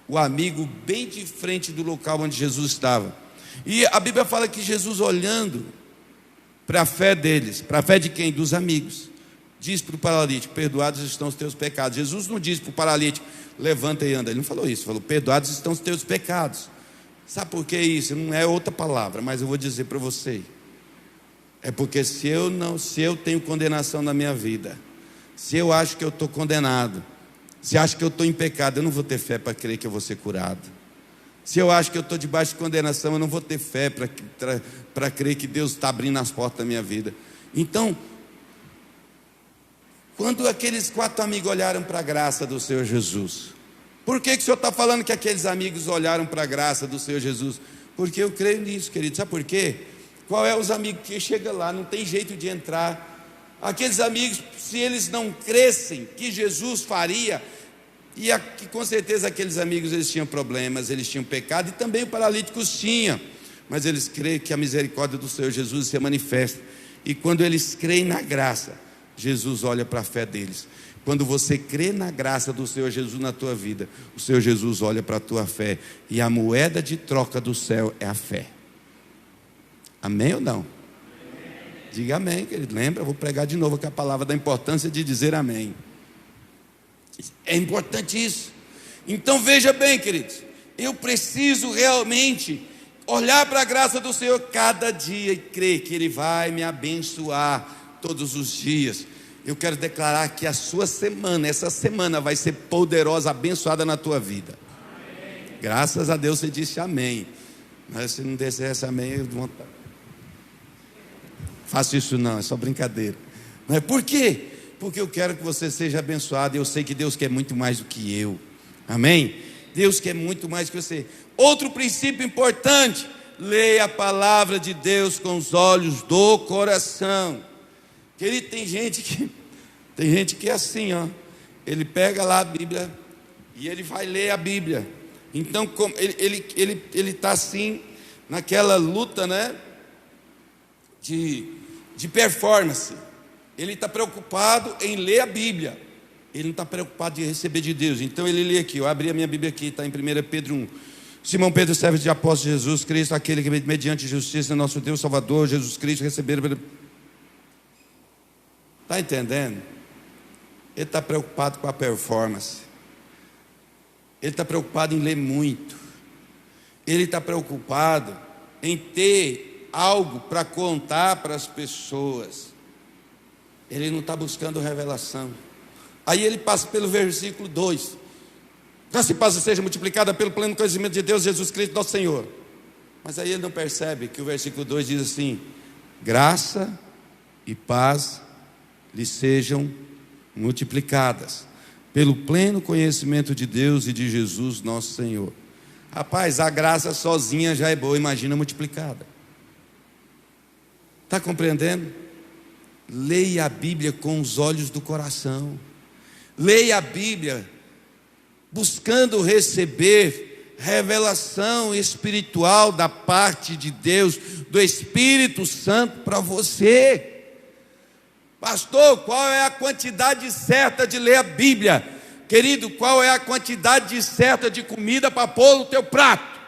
o amigo bem de frente do local onde Jesus estava. E a Bíblia fala que Jesus, olhando para a fé deles, para a fé de quem? Dos amigos, diz para o paralítico: perdoados estão os teus pecados. Jesus não disse para o paralítico: levanta e anda. Ele não falou isso, falou: perdoados estão os teus pecados. Sabe por que isso? Não é outra palavra, mas eu vou dizer para você. É porque se eu tenho condenação na minha vida, se eu acho que eu estou condenado, se acho que eu estou em pecado, eu não vou ter fé para crer que eu vou ser curado. Se eu acho que eu estou debaixo de condenação, eu não vou ter fé para crer que Deus está abrindo as portas da minha vida. Então, quando aqueles 4 amigos olharam para a graça do Senhor Jesus, por que o Senhor está falando que aqueles amigos olharam para a graça do Senhor Jesus? Porque eu creio nisso, querido. Sabe por quê? Qual é os amigos que chega lá, não tem jeito de entrar. Aqueles amigos, se eles não crescem que Jesus faria, e que com certeza aqueles amigos eles tinham problemas, eles tinham pecado, e também os paralíticos tinham, mas eles creem que a misericórdia do Senhor Jesus se manifesta, e quando eles creem na graça, Jesus olha para a fé deles. Quando você crê na graça do Senhor Jesus na tua vida, o Senhor Jesus olha para a tua fé, e a moeda de troca do céu é a fé. Amém ou não? Diga amém, querido. Lembra? Eu vou pregar de novo com a palavra da importância de dizer amém. É importante isso. Então veja bem, queridos, eu preciso realmente olhar para a graça do Senhor cada dia e crer que Ele vai me abençoar todos os dias. Eu quero declarar que a sua semana, essa semana vai ser poderosa, abençoada na tua vida. Amém. Graças a Deus você disse amém. Mas se não dissesse amém, eu não faço isso não, é só brincadeira. Mas por quê? Porque eu quero que você seja abençoado. Eu sei que Deus quer muito mais do que eu. Amém? Deus quer muito mais que você. Outro princípio importante: leia a palavra de Deus com os olhos do coração. Querido, tem gente que é assim, ó. Ele pega lá a Bíblia e ele vai ler a Bíblia. Então, como ele está assim, naquela luta, né? De performance. Ele está preocupado em ler a Bíblia. Ele não está preocupado em receber de Deus. Então ele lê aqui, eu abri a minha Bíblia aqui, está em 1 Pedro 1. Simão Pedro, servo de apóstolo de Jesus Cristo, aquele que mediante justiça nosso Deus Salvador Jesus Cristo receberam. Está entendendo? Ele está preocupado com a performance. Ele está preocupado em ler muito. Ele está preocupado em ter algo para contar para as pessoas. Ele não está buscando revelação. Aí ele passa pelo versículo 2. Graça e paz seja multiplicada pelo pleno conhecimento de Deus, Jesus Cristo, nosso Senhor. Mas aí ele não percebe que o versículo 2 diz assim: graça e paz lhe sejam multiplicadas pelo pleno conhecimento de Deus e de Jesus, nosso Senhor. Rapaz, a graça sozinha já é boa, imagina multiplicada. Está compreendendo? Leia a Bíblia com os olhos do coração. Leia a Bíblia buscando receber revelação espiritual da parte de Deus, do Espírito Santo para você. Pastor, qual é a quantidade certa de ler a Bíblia? Querido, qual é a quantidade certa de comida para pôr no teu prato?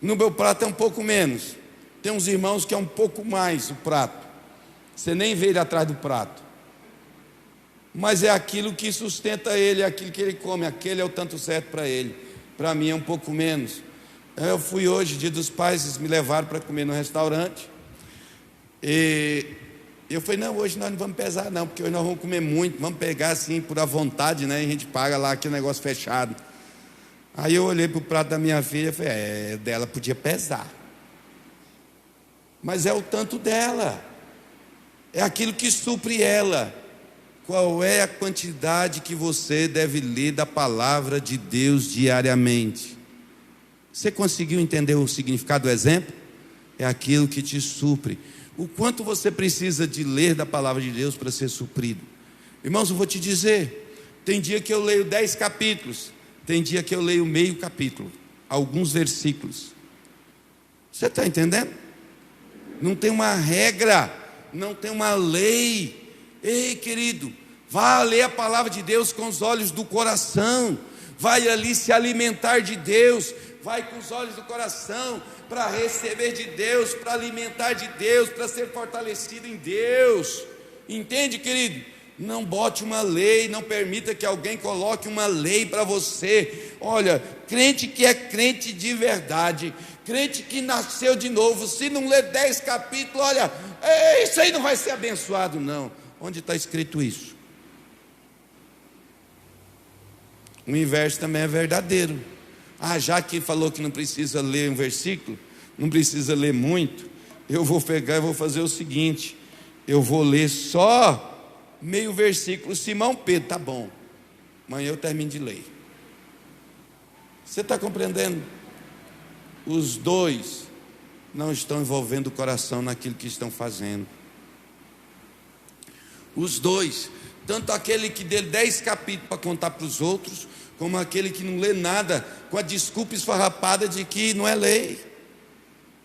No meu prato é um pouco menos. Tem uns irmãos que é um pouco mais o prato. Você nem vê ele atrás do prato. Mas é aquilo que sustenta ele, é aquilo que ele come. Aquele é o tanto certo para ele. Para mim é um pouco menos. Eu fui hoje, dia dos pais, eles me levaram para comer no restaurante. E eu falei, não, hoje nós não vamos pesar não, porque hoje nós vamos comer muito. Vamos pegar assim por à vontade, né? E a gente paga lá aquele negócio fechado. Aí eu olhei para o prato da minha filha e falei, dela podia pesar. Mas é o tanto dela. É aquilo que supre ela. Qual é a quantidade que você deve ler da palavra de Deus diariamente? Você conseguiu entender o significado do exemplo? É aquilo que te supre. O quanto você precisa de ler da palavra de Deus para ser suprido? Irmãos, eu vou te dizer, tem dia que eu leio 10 capítulos, tem dia que eu leio meio capítulo, alguns versículos. Você está entendendo? Não tem uma regra, não tem uma lei. Ei, querido, vá ler a palavra de Deus com os olhos do coração. Vai ali se alimentar de Deus. Vai com os olhos do coração para receber de Deus, para alimentar de Deus, para ser fortalecido em Deus. Entende, querido? Não bote uma lei, não permita que alguém coloque uma lei para você. Olha, crente que é crente de verdade, crente que nasceu de novo, se não ler 10 capítulos, olha, isso aí não vai ser abençoado não. Onde está escrito isso? O inverso também é verdadeiro. Já que falou que não precisa ler um versículo, não precisa ler muito, eu vou pegar e vou fazer o seguinte, eu vou ler só meio versículo. Simão Pedro, tá bom, amanhã eu termino de ler. Você está compreendendo? os dois não estão envolvendo o coração naquilo que estão fazendo. Os dois, tanto aquele que deu 10 capítulos para contar para os outros, como aquele que não lê nada, com a desculpa esfarrapada de que não é lei.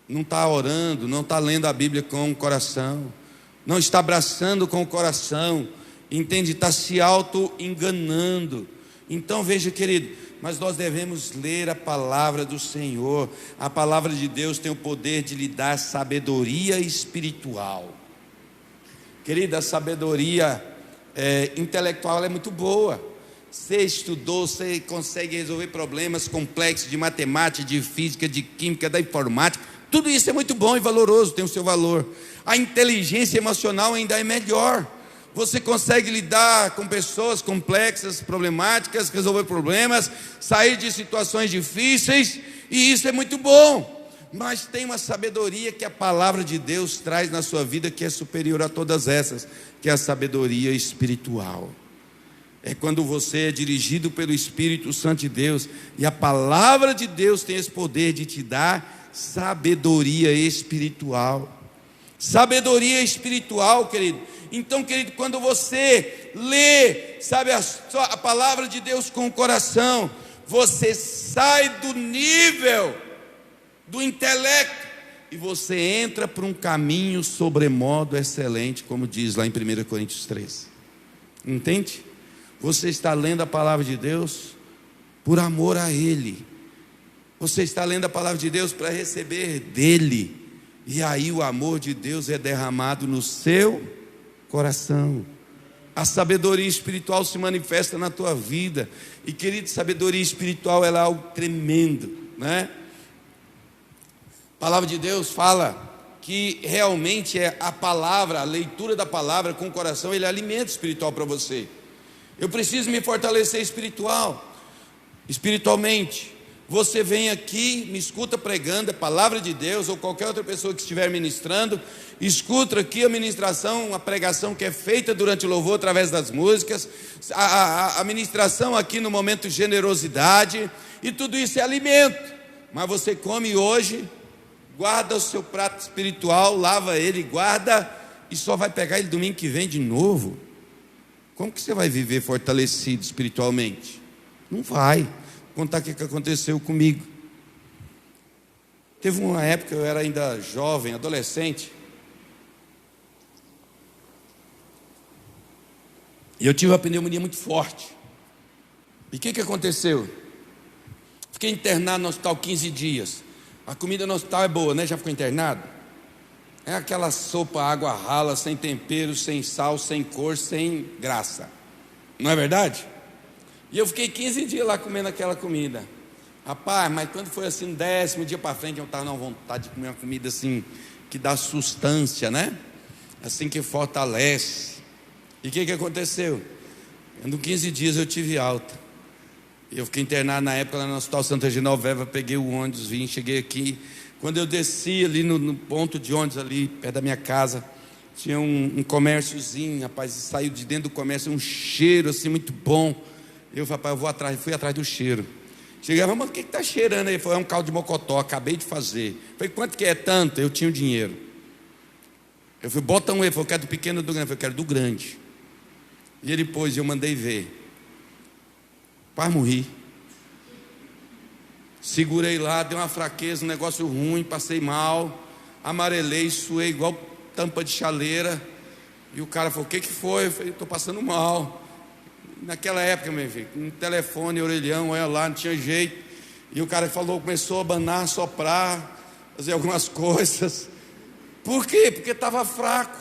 Não está orando, não está lendo a Bíblia com o coração, não está abraçando com o coração, entende? Está se auto-enganando. Então veja, querido, mas nós devemos ler a palavra do Senhor. A palavra de Deus tem o poder de lhe dar sabedoria espiritual. Querida, a sabedoria intelectual é muito boa. Você estudou, você consegue resolver problemas complexos de matemática, de física, de química, da informática. Tudo isso é muito bom e valoroso, tem o seu valor. A inteligência emocional ainda é melhor. Você consegue lidar com pessoas complexas, problemáticas, resolver problemas, sair de situações difíceis, e isso é muito bom. Mas tem uma sabedoria que a palavra de Deus traz na sua vida, que é superior a todas essas, que é a sabedoria espiritual. É quando você é dirigido pelo Espírito Santo de Deus, e a palavra de Deus tem esse poder de te dar sabedoria espiritual. Sabedoria espiritual, querido. Então, querido, quando você lê, sabe, a palavra de Deus com o coração, você sai do nível do intelecto e você entra para um caminho sobremodo excelente, como diz lá em 1 Coríntios 13. Entende? Você está lendo a palavra de Deus por amor a Ele. Você está lendo a palavra de Deus para receber dEle. E aí o amor de Deus é derramado no seu coração. A sabedoria espiritual se manifesta na tua vida. E querido, sabedoria espiritual ela é algo tremendo, né? A palavra de Deus fala que realmente é a palavra, a leitura da palavra com o coração, ele é alimento espiritual para você. Eu preciso me fortalecer espiritualmente. Você vem aqui, me escuta pregando a palavra de Deus, ou qualquer outra pessoa que estiver ministrando, escuta aqui a ministração, a pregação que é feita durante o louvor através das músicas, a ministração aqui no momento de generosidade, e tudo isso é alimento. Mas você come hoje, guarda o seu prato espiritual, lava ele, guarda, e só vai pegar ele domingo que vem de novo. Como que você vai viver fortalecido espiritualmente? Não vai. Vou contar o que aconteceu comigo. Teve uma época, eu era ainda jovem, adolescente, e eu tive uma pneumonia muito forte. E o que aconteceu? Fiquei internado no hospital 15 dias. A comida no hospital é boa, né? Já ficou internado? É aquela sopa, água rala, sem tempero, sem sal, sem cor, sem graça. Não é verdade? E eu fiquei 15 dias lá comendo aquela comida. Rapaz, mas quando foi assim, no 10º dia para frente, eu estava na vontade de comer uma comida assim, que dá sustância, né? Assim que fortalece. E o que aconteceu? No 15 dias eu tive alta. Eu fiquei internado na época lá no Hospital Santa Genoveva, peguei o ônibus, vim, cheguei aqui. Quando eu desci ali no ponto de ônibus, ali perto da minha casa, tinha um comérciozinho, rapaz, saiu de dentro do comércio um cheiro assim muito bom. Eu falei, rapaz, fui atrás do cheiro. Cheguei, mas o que está cheirando aí? Ele falou, é um caldo de mocotó, acabei de fazer. Eu falei, quanto que é? Tanto? Eu tinha o dinheiro. Eu falei, bota um. Ele falou, quero do pequeno ou do grande? Eu falei, quero do grande. E ele pôs, e eu mandei ver. Quase morri. Segurei lá, deu uma fraqueza, um negócio ruim, passei mal, amarelei, suei igual tampa de chaleira. E o cara falou, o que foi? Eu falei, estou passando mal. Naquela época, meu filho, um telefone, orelhão, olha lá, não tinha jeito. E o cara falou, começou a abanar, soprar, fazer algumas coisas. Por quê? Porque estava fraco,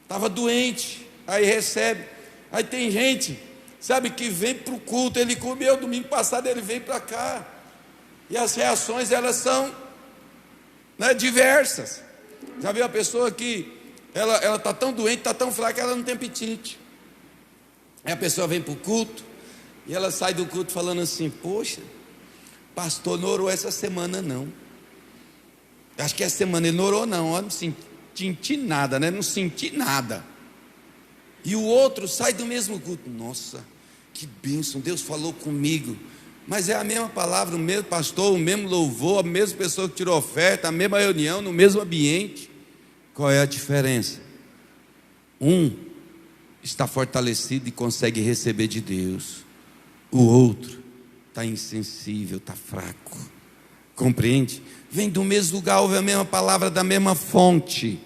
estava doente. Aí recebe. Aí tem gente, sabe, que vem para o culto. Ele comeu domingo passado, ele veio para cá. E as reações, elas são, né, diversas. Já viu a pessoa que ela está tão doente, está tão fraca, ela não tem apetite. Aí a pessoa vem para o culto e ela sai do culto falando assim, poxa, pastor não orou essa semana não. Acho que essa semana ele não orou não, eu não senti nada, né? Não senti nada. E o outro sai do mesmo culto, nossa, que bênção, Deus falou comigo. Mas é a mesma palavra, o mesmo pastor, o mesmo louvor, a mesma pessoa que tirou oferta, a mesma reunião, no mesmo ambiente. Qual é a diferença? Um está fortalecido e consegue receber de Deus. O outro está insensível, está fraco. Compreende? Vem do mesmo lugar, ouve a mesma palavra da mesma fonte,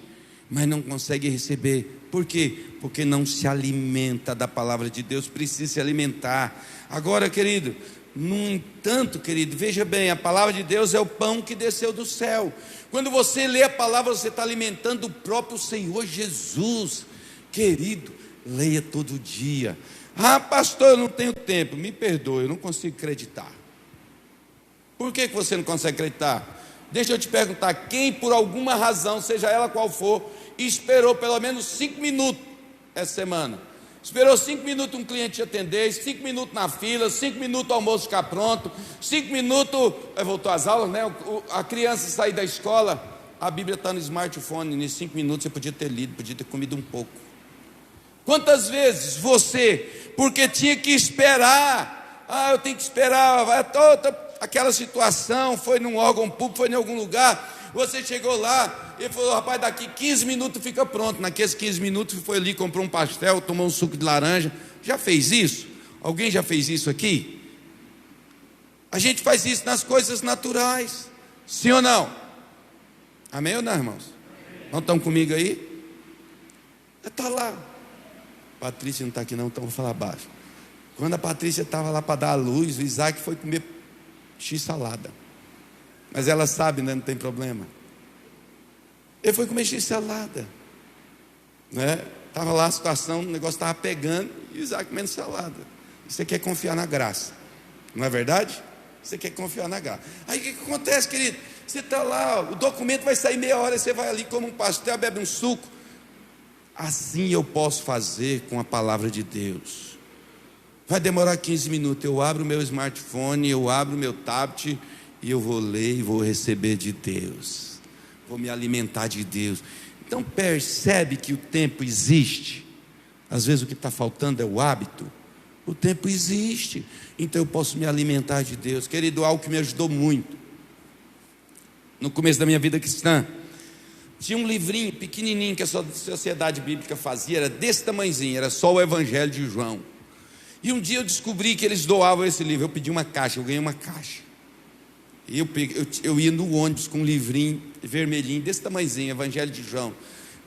mas não consegue receber. Por quê? Porque não se alimenta da palavra de Deus, precisa se alimentar. Agora, querido, no entanto, querido, veja bem, a palavra de Deus é o pão que desceu do céu. Quando você lê a palavra, você está alimentando o próprio Senhor Jesus. Querido, leia todo dia. Ah, pastor, eu não tenho tempo. Me perdoe, eu não consigo acreditar. Por que você não consegue acreditar? Deixa eu te perguntar, quem por alguma razão, seja ela qual for, esperou pelo menos 5 minutos essa semana? Esperou 5 minutos um cliente te atender, 5 minutos na fila, 5 minutos o almoço ficar pronto, 5 minutos, voltou às aulas, né? A criança sair da escola, a Bíblia está no smartphone, nesses 5 minutos você podia ter lido, podia ter comido um pouco. Quantas vezes você, porque tinha que esperar, eu tenho que esperar, vai toda aquela situação, foi num órgão público, foi em algum lugar, você chegou lá e falou, rapaz, daqui 15 minutos fica pronto. Naqueles 15 minutos foi ali, comprou um pastel, tomou um suco de laranja. Já fez isso? Alguém já fez isso aqui? A gente faz isso nas coisas naturais, sim ou não? Amém ou não, irmãos? Não estão comigo aí? Está lá. Patrícia não está aqui não, então vou falar baixo. Quando a Patrícia estava lá para dar a luz, o Isaac foi comer x-salada. Mas ela sabe, né? Não tem problema. Ele foi comer x-salada, né? Estava lá a situação, o negócio estava pegando, e o Isaac comendo salada. Você quer confiar na graça, não é verdade? Você quer confiar na graça. Aí o que acontece, querido? Você está lá, o documento vai sair meia hora, você vai ali, come um pastel, bebe um suco. Assim eu posso fazer com a palavra de Deus. Vai demorar 15 minutos, eu abro o meu smartphone, eu abro o meu tablet, e eu vou ler e vou receber de Deus, vou me alimentar de Deus. Então percebe que o tempo existe. Às vezes o que está faltando é o hábito. O tempo existe, então eu posso me alimentar de Deus. Querido, algo que me ajudou muito no começo da minha vida cristã, tinha um livrinho pequenininho que a Sociedade Bíblica fazia, era desse tamanhozinho, era só o Evangelho de João. E um dia eu descobri que eles doavam esse livro. Eu pedi uma caixa, eu ganhei uma caixa. E eu ia no ônibus com um livrinho vermelhinho desse tamanhozinho, Evangelho de João.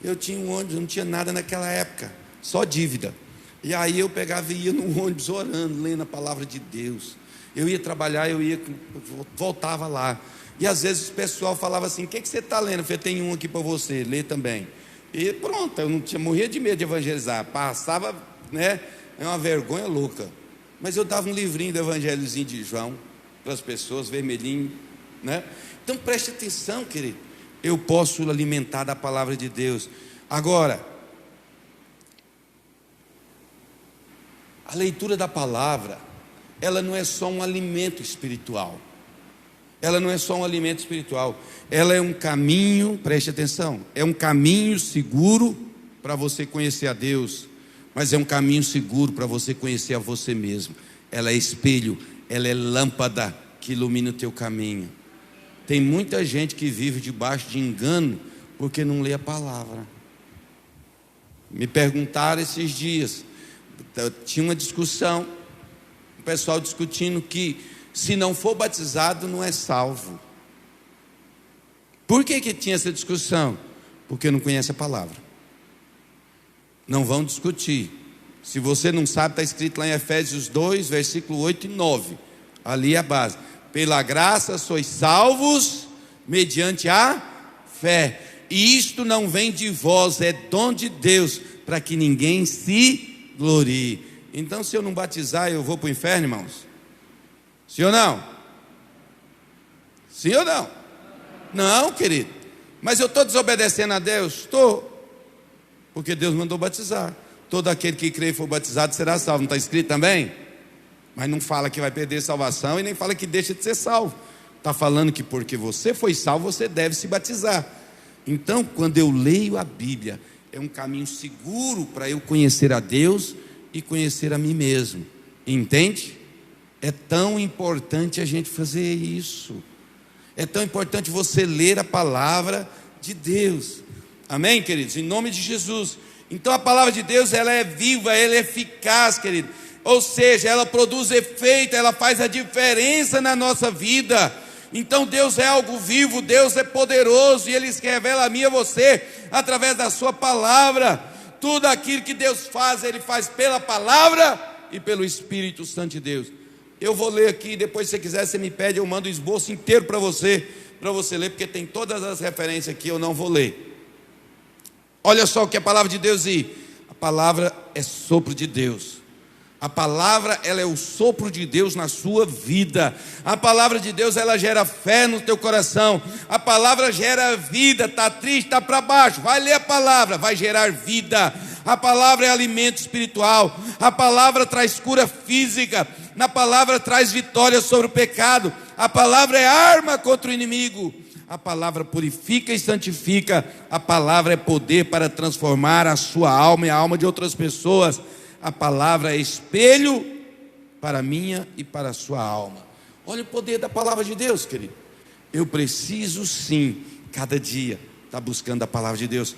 Eu tinha um ônibus, não tinha nada naquela época, só dívida. E aí eu pegava e ia no ônibus orando, lendo a palavra de Deus. Eu ia trabalhar, voltava lá. E às vezes o pessoal falava assim, o que você está lendo? Eu falei, tem um aqui para você, lê também. E pronto, eu não tinha, morria de medo de evangelizar. Passava, né? É uma vergonha louca. Mas eu dava um livrinho do Evangelhozinho de João para as pessoas, vermelhinho, né? Então preste atenção, querido. Eu posso alimentar da palavra de Deus. Agora, a leitura da palavra, ela não é só um alimento espiritual. Ela não é só um alimento espiritual. Ela é um caminho, preste atenção, é um caminho seguro para você conhecer a Deus, mas é um caminho seguro para você conhecer a você mesmo. Ela é espelho, ela é lâmpada que ilumina o teu caminho. Tem muita gente que vive debaixo de engano porque não lê a palavra. Me perguntaram esses dias, tinha uma discussão, o pessoal discutindo que se não for batizado não é salvo. Por que tinha essa discussão? Porque não conhece a palavra. Não vão discutir. Se você não sabe, está escrito lá em Efésios 2, versículo 8 e 9. Ali é a base. Pela graça sois salvos mediante a fé. E isto não vem de vós, é dom de Deus, para que ninguém se glorie. Então, se eu não batizar, eu vou para o inferno, irmãos? Sim ou não? Sim ou não? Não, querido. Mas eu estou desobedecendo a Deus? Estou. Porque Deus mandou batizar. Todo aquele que crê e for batizado será salvo. Não está escrito também? Mas não fala que vai perder salvação e nem fala que deixa de ser salvo. Está falando que porque você foi salvo, você deve se batizar. Então, quando eu leio a Bíblia, é um caminho seguro para eu conhecer a Deus e conhecer a mim mesmo. Entende? É tão importante a gente fazer isso. É tão importante você ler a palavra de Deus. Amém, queridos? Em nome de Jesus. Então a palavra de Deus, ela é viva, ela é eficaz, querido. Ou seja, ela produz efeito, ela faz a diferença na nossa vida. Então Deus é algo vivo, Deus é poderoso, e Ele se revela a mim e a você através da sua palavra. Tudo aquilo que Deus faz, Ele faz pela palavra e pelo Espírito Santo de Deus. Eu vou ler aqui, depois se você quiser, você me pede, eu mando o esboço inteiro para você ler, porque tem todas as referências aqui, eu não vou ler. Olha só o que a palavra de Deus diz. A palavra é sopro de Deus. A palavra, ela é o sopro de Deus na sua vida. A palavra de Deus, ela gera fé no teu coração. A palavra gera vida. Está triste, está para baixo, vai ler a palavra, vai gerar vida. A palavra é alimento espiritual. A palavra traz cura física. Na palavra traz vitória sobre o pecado. A palavra é arma contra o inimigo. A palavra purifica e santifica. A palavra é poder para transformar a sua alma e a alma de outras pessoas. A palavra é espelho para a minha e para a sua alma. Olha o poder da palavra de Deus, querido. Eu preciso sim, cada dia, estar buscando a palavra de Deus.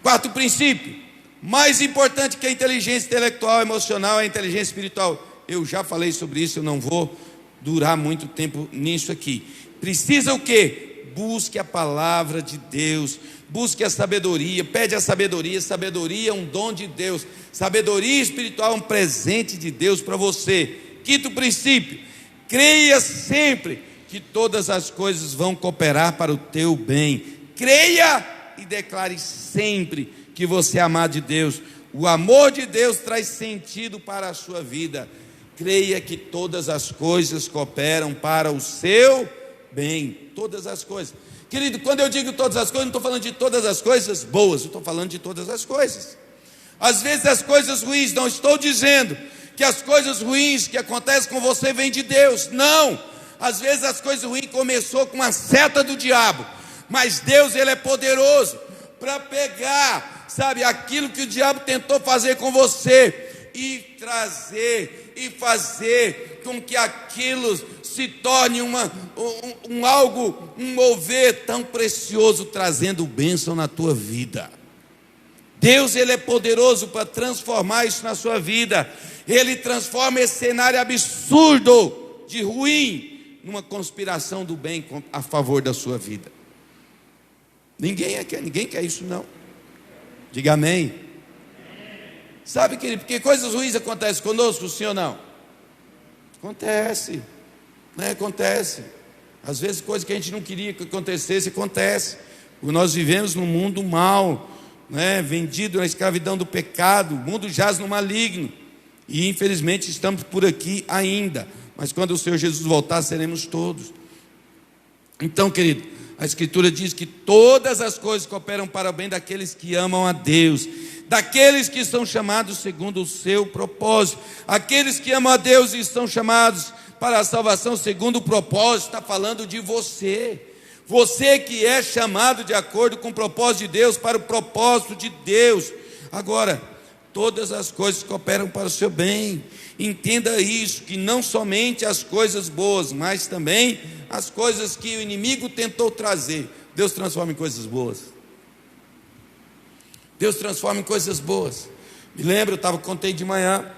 Quarto princípio, mais importante que a inteligência intelectual e emocional é a inteligência espiritual. Eu já falei sobre isso, eu não vou durar muito tempo nisso aqui. Precisa o quê? Busque a palavra de Deus, busque a sabedoria, pede a sabedoria. Sabedoria é um dom de Deus, sabedoria espiritual é um presente de Deus para você. Quinto princípio, creia sempre que todas as coisas vão cooperar para o teu bem. Creia e declare sempre que você é amado de Deus. O amor de Deus traz sentido para a sua vida. Creia que todas as coisas cooperam para o seu bem, todas as coisas. Querido, quando eu digo todas as coisas, não estou falando de todas as coisas boas, eu estou falando de todas as coisas. Às vezes as coisas ruins, não estou dizendo que as coisas ruins que acontecem com você vêm de Deus, não. Às vezes as coisas ruins começou com uma seta do diabo, mas Deus, Ele é poderoso para pegar, sabe, aquilo que o diabo tentou fazer com você e trazer e fazer com que aquilo se torne um mover tão precioso, trazendo bênção na tua vida. Deus, Ele é poderoso para transformar isso na sua vida. Ele transforma esse cenário absurdo de ruim numa conspiração do bem a favor da sua vida. Ninguém quer isso, não. Diga amém. Sabe, querido, porque coisas ruins acontecem conosco, sim ou não? Acontece, né? Acontece. Às vezes coisas que a gente não queria que acontecesse, acontece. Nós vivemos num mundo mau, né? Vendido na escravidão do pecado. O mundo jaz no maligno. E infelizmente estamos por aqui ainda. Mas quando o Senhor Jesus voltar, seremos todos. Então, querido, a Escritura diz que todas as coisas cooperam para o bem daqueles que amam a Deus, daqueles que são chamados segundo o seu propósito. Aqueles que amam a Deus e estão chamados para a salvação segundo o propósito, está falando de você. Você que é chamado de acordo com o propósito de Deus, para o propósito de Deus. Agora, todas as coisas cooperam para o seu bem. Entenda isso, que não somente as coisas boas, mas também as coisas que o inimigo tentou trazer, Deus transforma em coisas boas. Deus transforma em coisas boas. Me lembro, contei de manhã,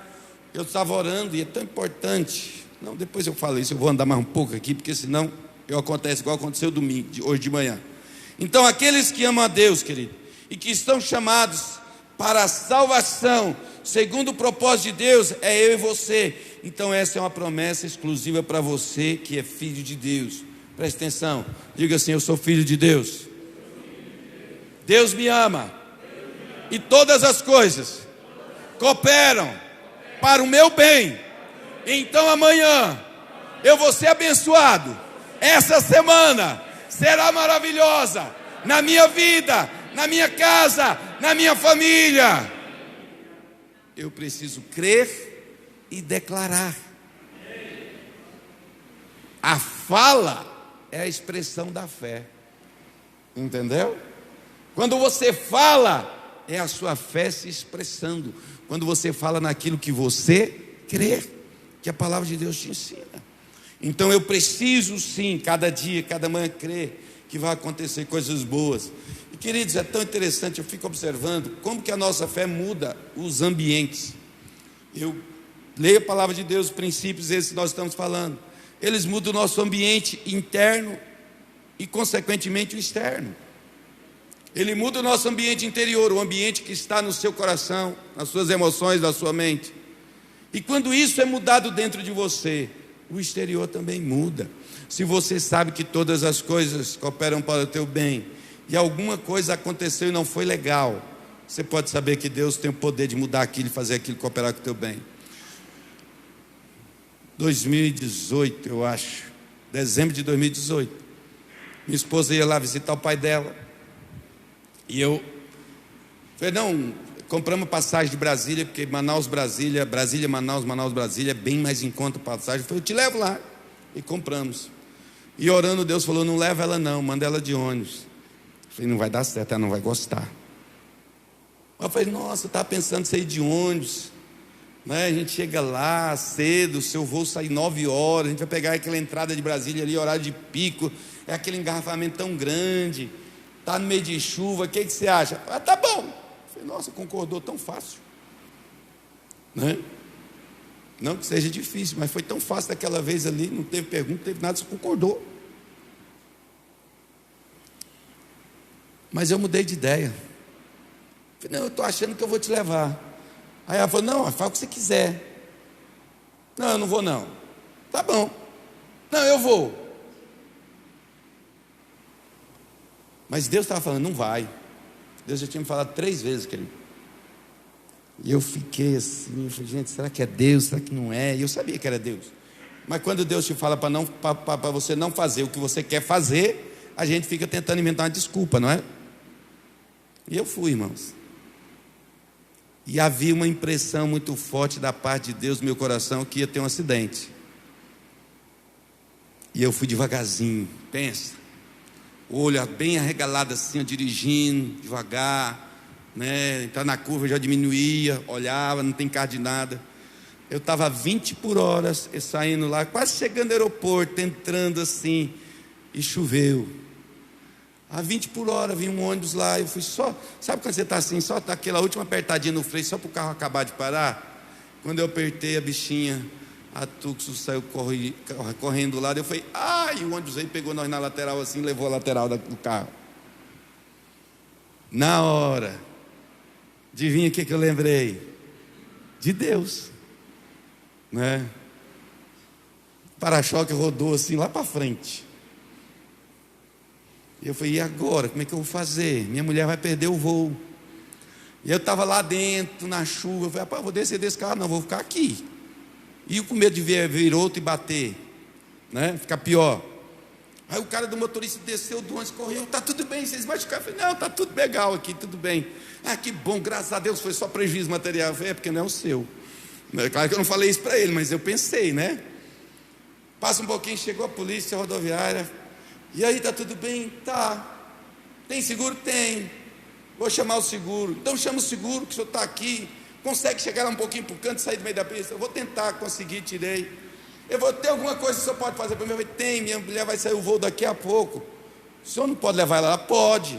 eu estava orando, e é tão importante. Não, depois eu falo isso, eu vou andar mais um pouco aqui, porque senão acontece igual aconteceu hoje de manhã. Então, aqueles que amam a Deus, querido, e que estão chamados para a salvação, segundo o propósito de Deus, é eu e você. Então essa é uma promessa exclusiva para você que é filho de Deus. Preste atenção, diga assim: eu sou filho de Deus. Deus me ama. E todas as coisas cooperam para o meu bem. Então amanhã eu vou ser abençoado. Essa semana será maravilhosa na minha vida, na minha casa, na minha família. Eu preciso crer e declarar. A fala é a expressão da fé. Entendeu? Quando você fala, é a sua fé se expressando. Quando você fala naquilo que você crê. que a palavra de Deus te ensina. Então eu preciso sim, cada dia, cada manhã, crer que vai acontecer coisas boas. E queridos, é tão interessante, eu fico observando como que a nossa fé muda os ambientes. Eu leio a palavra de Deus, os princípios esses que nós estamos falando, eles mudam o nosso ambiente interno e consequentemente o externo. Ele muda o nosso ambiente interior, o ambiente que está no seu coração, nas suas emoções, na sua mente. E quando isso é mudado dentro de você, o exterior também muda. Se você sabe que todas as coisas cooperam para o teu bem, e alguma coisa aconteceu e não foi legal, você pode saber que Deus tem o poder de mudar aquilo e fazer aquilo cooperar com o teu bem. 2018, eu acho, dezembro de 2018, minha esposa ia lá visitar o pai dela, e eu falei, não, compramos passagem de Brasília, porque Manaus, Brasília, Brasília, Manaus, Manaus, Brasília, é bem mais em conta a passagem. Eu falei, eu te levo lá, e compramos. E orando, Deus falou, não leva ela não, manda ela de ônibus. Eu falei, não vai dar certo, ela não vai gostar. Eu falei, nossa, eu estava pensando em sair de ônibus, né? A gente chega lá cedo, o seu voo sai 9 horas, a gente vai pegar aquela entrada de Brasília ali, horário de pico, é aquele engarrafamento tão grande, está no meio de chuva, o que você acha? Ah, tá bom. Eu falei, nossa, concordou tão fácil, né? Não que seja difícil, mas foi tão fácil daquela vez ali, não teve pergunta, não teve nada, você concordou. Mas eu mudei de ideia. Falei, não, eu estou achando que eu vou te levar. Aí ela falou, não, fala o que você quiser. Não, eu não vou não. Tá bom. Não, eu vou. Mas Deus estava falando, não vai. Deus já tinha me falado 3 vezes, querido. E eu fiquei assim, eu falei, gente, será que é Deus? Será que não é? E eu sabia que era Deus. Mas quando Deus te fala para você não fazer o que você quer fazer, a gente fica tentando inventar uma desculpa, não é? E eu fui, irmãos. E havia uma impressão muito forte da parte de Deus no meu coração que ia ter um acidente. E eu fui devagarzinho, pensa. O olho bem arregalado assim, dirigindo, devagar, né? Entrar na curva já diminuía, olhava, não tem carro de nada. Eu estava 20 por hora saindo lá, quase chegando no aeroporto, entrando assim, e choveu. A 20 por hora vinha um ônibus lá, eu fui só, sabe quando você está assim, só tá aquela última apertadinha no freio, só para o carro acabar de parar? Quando eu apertei a bichinha, a Tuxo saiu correndo lá, eu falei, ai, o ônibus aí pegou nós na lateral assim, levou a lateral do carro. Na hora, adivinha o que eu lembrei? De Deus, né? O para-choque rodou assim lá para frente. E eu falei, e agora? Como é que eu vou fazer? Minha mulher vai perder o voo. E eu estava lá dentro, na chuva. Eu falei, rapaz, vou descer desse carro, não, vou ficar aqui. E com medo de vir outro e bater, né? Ficar pior. Aí o cara do motorista desceu do ônibus, correu, tá tudo bem, vocês machucaram? Eu falei, não, tá tudo legal aqui, tudo bem. Ah, que bom, graças a Deus, foi só prejuízo material. Eu falei, é porque não é o seu. Claro que eu não falei isso para ele, mas eu pensei, né? Passa um pouquinho, chegou a polícia rodoviária. E aí, tá tudo bem? Tá. Tem seguro? Tem. Vou chamar o seguro. Então chama o seguro, que o senhor está aqui. Consegue chegar lá um pouquinho para o canto e sair do meio da pista? Eu vou tentar conseguir, tirei. Eu vou ter alguma coisa que o senhor pode fazer para mim? Eu falei, tem, minha mulher vai sair o voo daqui a pouco. O senhor não pode levar ela lá? Pode.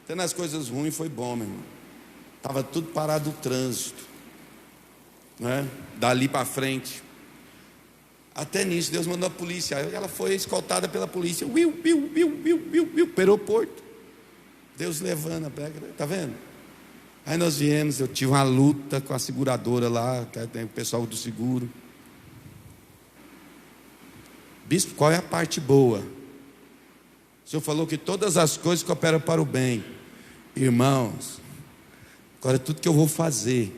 Tendo as coisas ruins, foi bom, meu irmão. Estava tudo parado o trânsito, né? Dali para frente. Até nisso, Deus mandou a polícia. Aí ela foi escoltada pela polícia. Para o aeroporto. Deus levando a pega. Está vendo? Aí nós viemos. Eu tive uma luta com a seguradora lá. Tem o pessoal do seguro. Bispo, qual é a parte boa? O senhor falou que todas as coisas cooperam para o bem. Irmãos, agora tudo que eu vou fazer,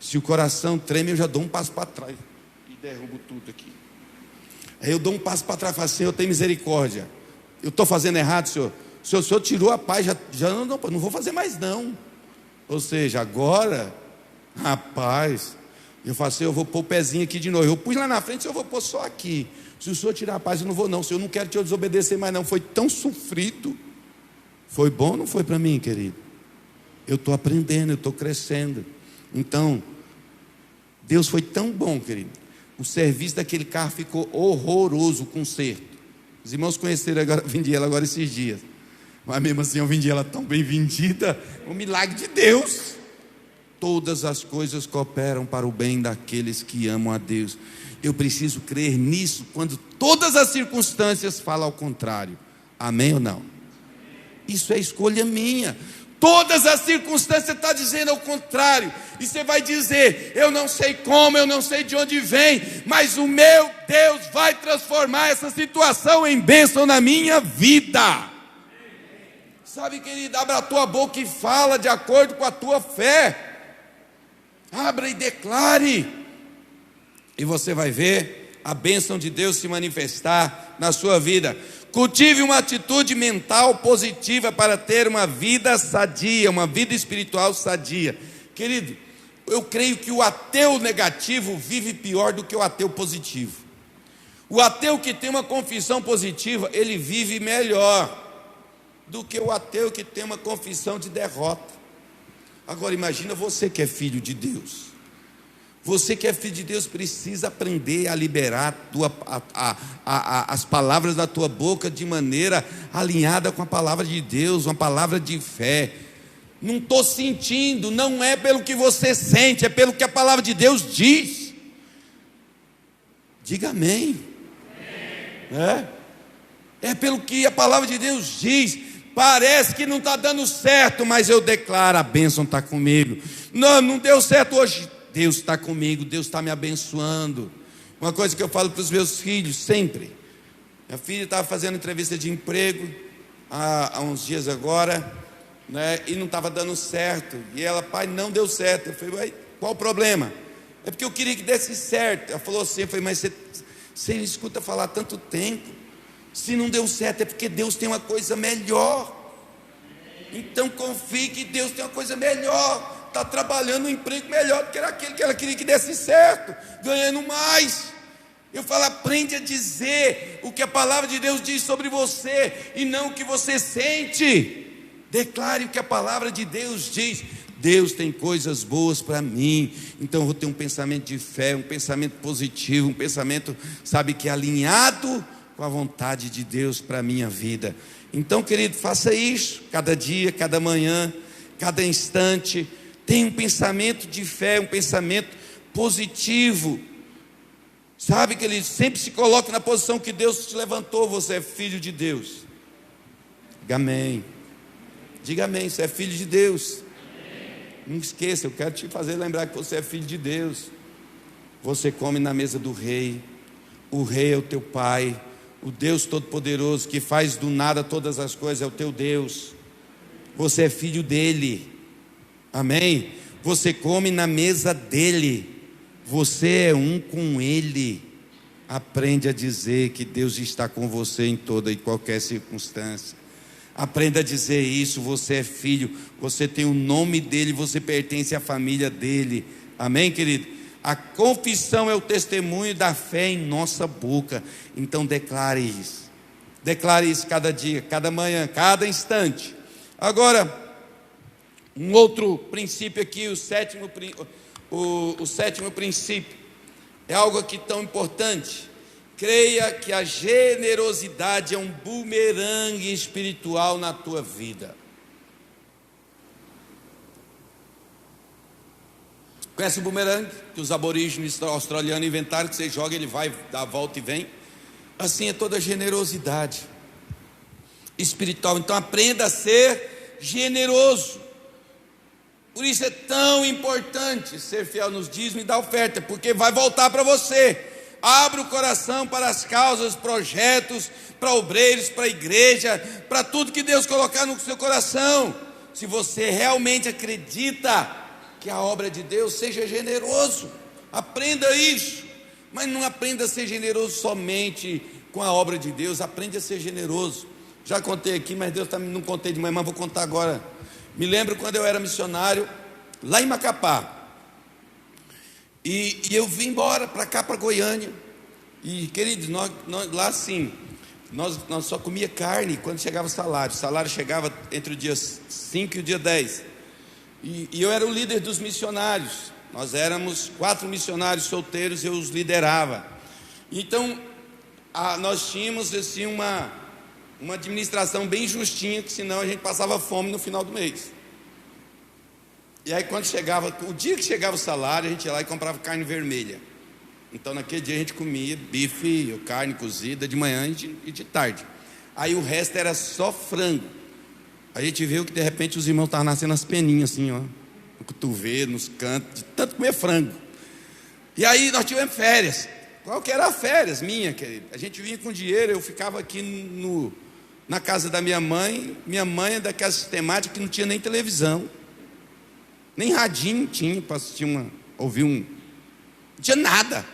se o coração treme, eu já dou um passo para trás. E derrubo tudo aqui. Aí eu dou um passo para trás e falo, Senhor, tem misericórdia. Eu estou fazendo errado, Senhor. O Senhor tirou a paz, já não vou fazer mais não. Ou seja, agora, rapaz, eu falo assim, eu vou pôr o pezinho aqui de novo. Eu pus lá na frente, eu vou pôr só aqui. Se o Senhor tirar a paz, eu não vou não. Senhor, eu não quero te desobedecer mais não. Foi tão sofrido. Foi bom ou não foi para mim, querido? Eu estou aprendendo, eu estou crescendo. Então, Deus foi tão bom, querido. o serviço daquele carro ficou horroroso, o conserto. Os irmãos conheceram agora, vendi ela agora esses dias. Mas mesmo assim eu vendi ela tão bem vendida, um milagre de Deus. Todas as coisas cooperam para o bem daqueles que amam a Deus. Eu preciso crer nisso quando todas as circunstâncias falam ao contrário. Amém ou não? Isso é escolha minha. Todas as circunstâncias estão dizendo ao contrário. E você vai dizer: eu não sei como, eu não sei de onde vem, mas o meu Deus vai transformar essa situação em bênção na minha vida. Sabe, querido, abra a tua boca e fala de acordo com a tua fé. Abra e declare. E você vai ver a bênção de Deus se manifestar na sua vida. Cultive uma atitude mental positiva para ter uma vida sadia, uma vida espiritual sadia. Querido, eu creio que o ateu negativo vive pior do que o ateu positivo. O ateu que tem uma confissão positiva, ele vive melhor do que o ateu que tem uma confissão de derrota. Agora imagina você que é filho de Deus. Você que é filho de Deus precisa aprender a liberar as palavras da tua boca de maneira alinhada com a palavra de Deus, uma palavra de fé. Não estou sentindo, não é pelo que você sente, é pelo que a palavra de Deus diz. Diga amém. É pelo que a palavra de Deus diz. Parece que não está dando certo, mas eu declaro: a bênção está comigo. Não deu certo hoje. Deus está comigo, Deus está me abençoando. Uma coisa que eu falo para os meus filhos sempre: minha filha estava fazendo entrevista de emprego há uns dias agora, né, e não estava dando certo. E ela: pai, não deu certo. Eu falei: qual o problema? É porque eu queria que desse certo. Ela falou assim: eu falei, mas você escuta falar há tanto tempo. Se não deu certo é porque Deus tem uma coisa melhor. Então confie que Deus tem uma coisa melhor. Está trabalhando um emprego melhor do que era aquele que ela queria que desse certo, ganhando mais. Eu falo: aprende a dizer o que a palavra de Deus diz sobre você, e não o que você sente. Declare o que a palavra de Deus diz. Deus tem coisas boas para mim, então eu vou ter um pensamento de fé, um pensamento positivo, um pensamento, sabe, que é alinhado com a vontade de Deus para a minha vida. Então, querido, faça isso, cada dia, cada manhã, cada instante. Tenha um pensamento de fé, um pensamento positivo. Sabe, querido, sempre se coloque na posição que Deus te levantou. Você é filho de Deus. Diga amém. Diga amém, você é filho de Deus. Não esqueça, eu quero te fazer lembrar que você é filho de Deus. Você come na mesa do rei. O rei é o teu pai. O Deus Todo-Poderoso, que faz do nada todas as coisas, é o teu Deus. Você é filho dele. Amém? Você come na mesa dele. Você é um com ele. Aprende a dizer que Deus está com você em toda e qualquer circunstância. Aprenda a dizer isso. Você é filho, você tem o nome dele, você pertence à família dele. Amém, querido? A confissão é o testemunho da fé em nossa boca. Então declare isso. Declare isso cada dia, cada manhã, cada instante. Agora, um outro princípio aqui, o sétimo princípio, é algo aqui tão importante. Creia que a generosidade é um bumerangue espiritual na tua vida. Conhece o bumerangue? Que os aborígenes australianos inventaram, que você joga, ele vai, dá a volta e vem. Assim é toda a generosidade espiritual. Então aprenda a ser generoso. Por isso é tão importante ser fiel nos dízimos e dar oferta, porque vai voltar para você. Abra o coração para as causas, projetos, para obreiros, para a igreja, para tudo que Deus colocar no seu coração. Se você realmente acredita que a obra de Deus, seja generoso. Aprenda isso. Mas não aprenda a ser generoso somente com a obra de Deus. Aprende a ser generoso. Já contei aqui, mas Deus não contei de manhã, mas vou contar agora. Me lembro quando eu era missionário lá em Macapá, e eu vim embora para cá, para Goiânia. E queridos, nós lá assim, nós só comia carne quando chegava o salário chegava entre o dia 5 e o dia 10. E eu era o líder dos missionários. Nós éramos 4 missionários solteiros, eu os liderava. Então, nós tínhamos assim uma administração bem justinha, que senão a gente passava fome no final do mês. E aí quando chegava, o dia que chegava o salário, a gente ia lá e comprava carne vermelha. Então naquele dia a gente comia bife ou carne cozida de manhã e de tarde. Aí o resto era só frango. A gente viu que de repente os irmãos estavam nascendo as peninhas assim, ó, no cotovelo, nos cantos, de tanto comer frango. E aí nós tivemos férias. Qual que era a férias minha, querido? A gente vinha com dinheiro, eu ficava aqui na casa da minha mãe. Minha mãe é daquela sistemática que não tinha nem televisão, nem radinho tinha para assistir ouvir não tinha nada.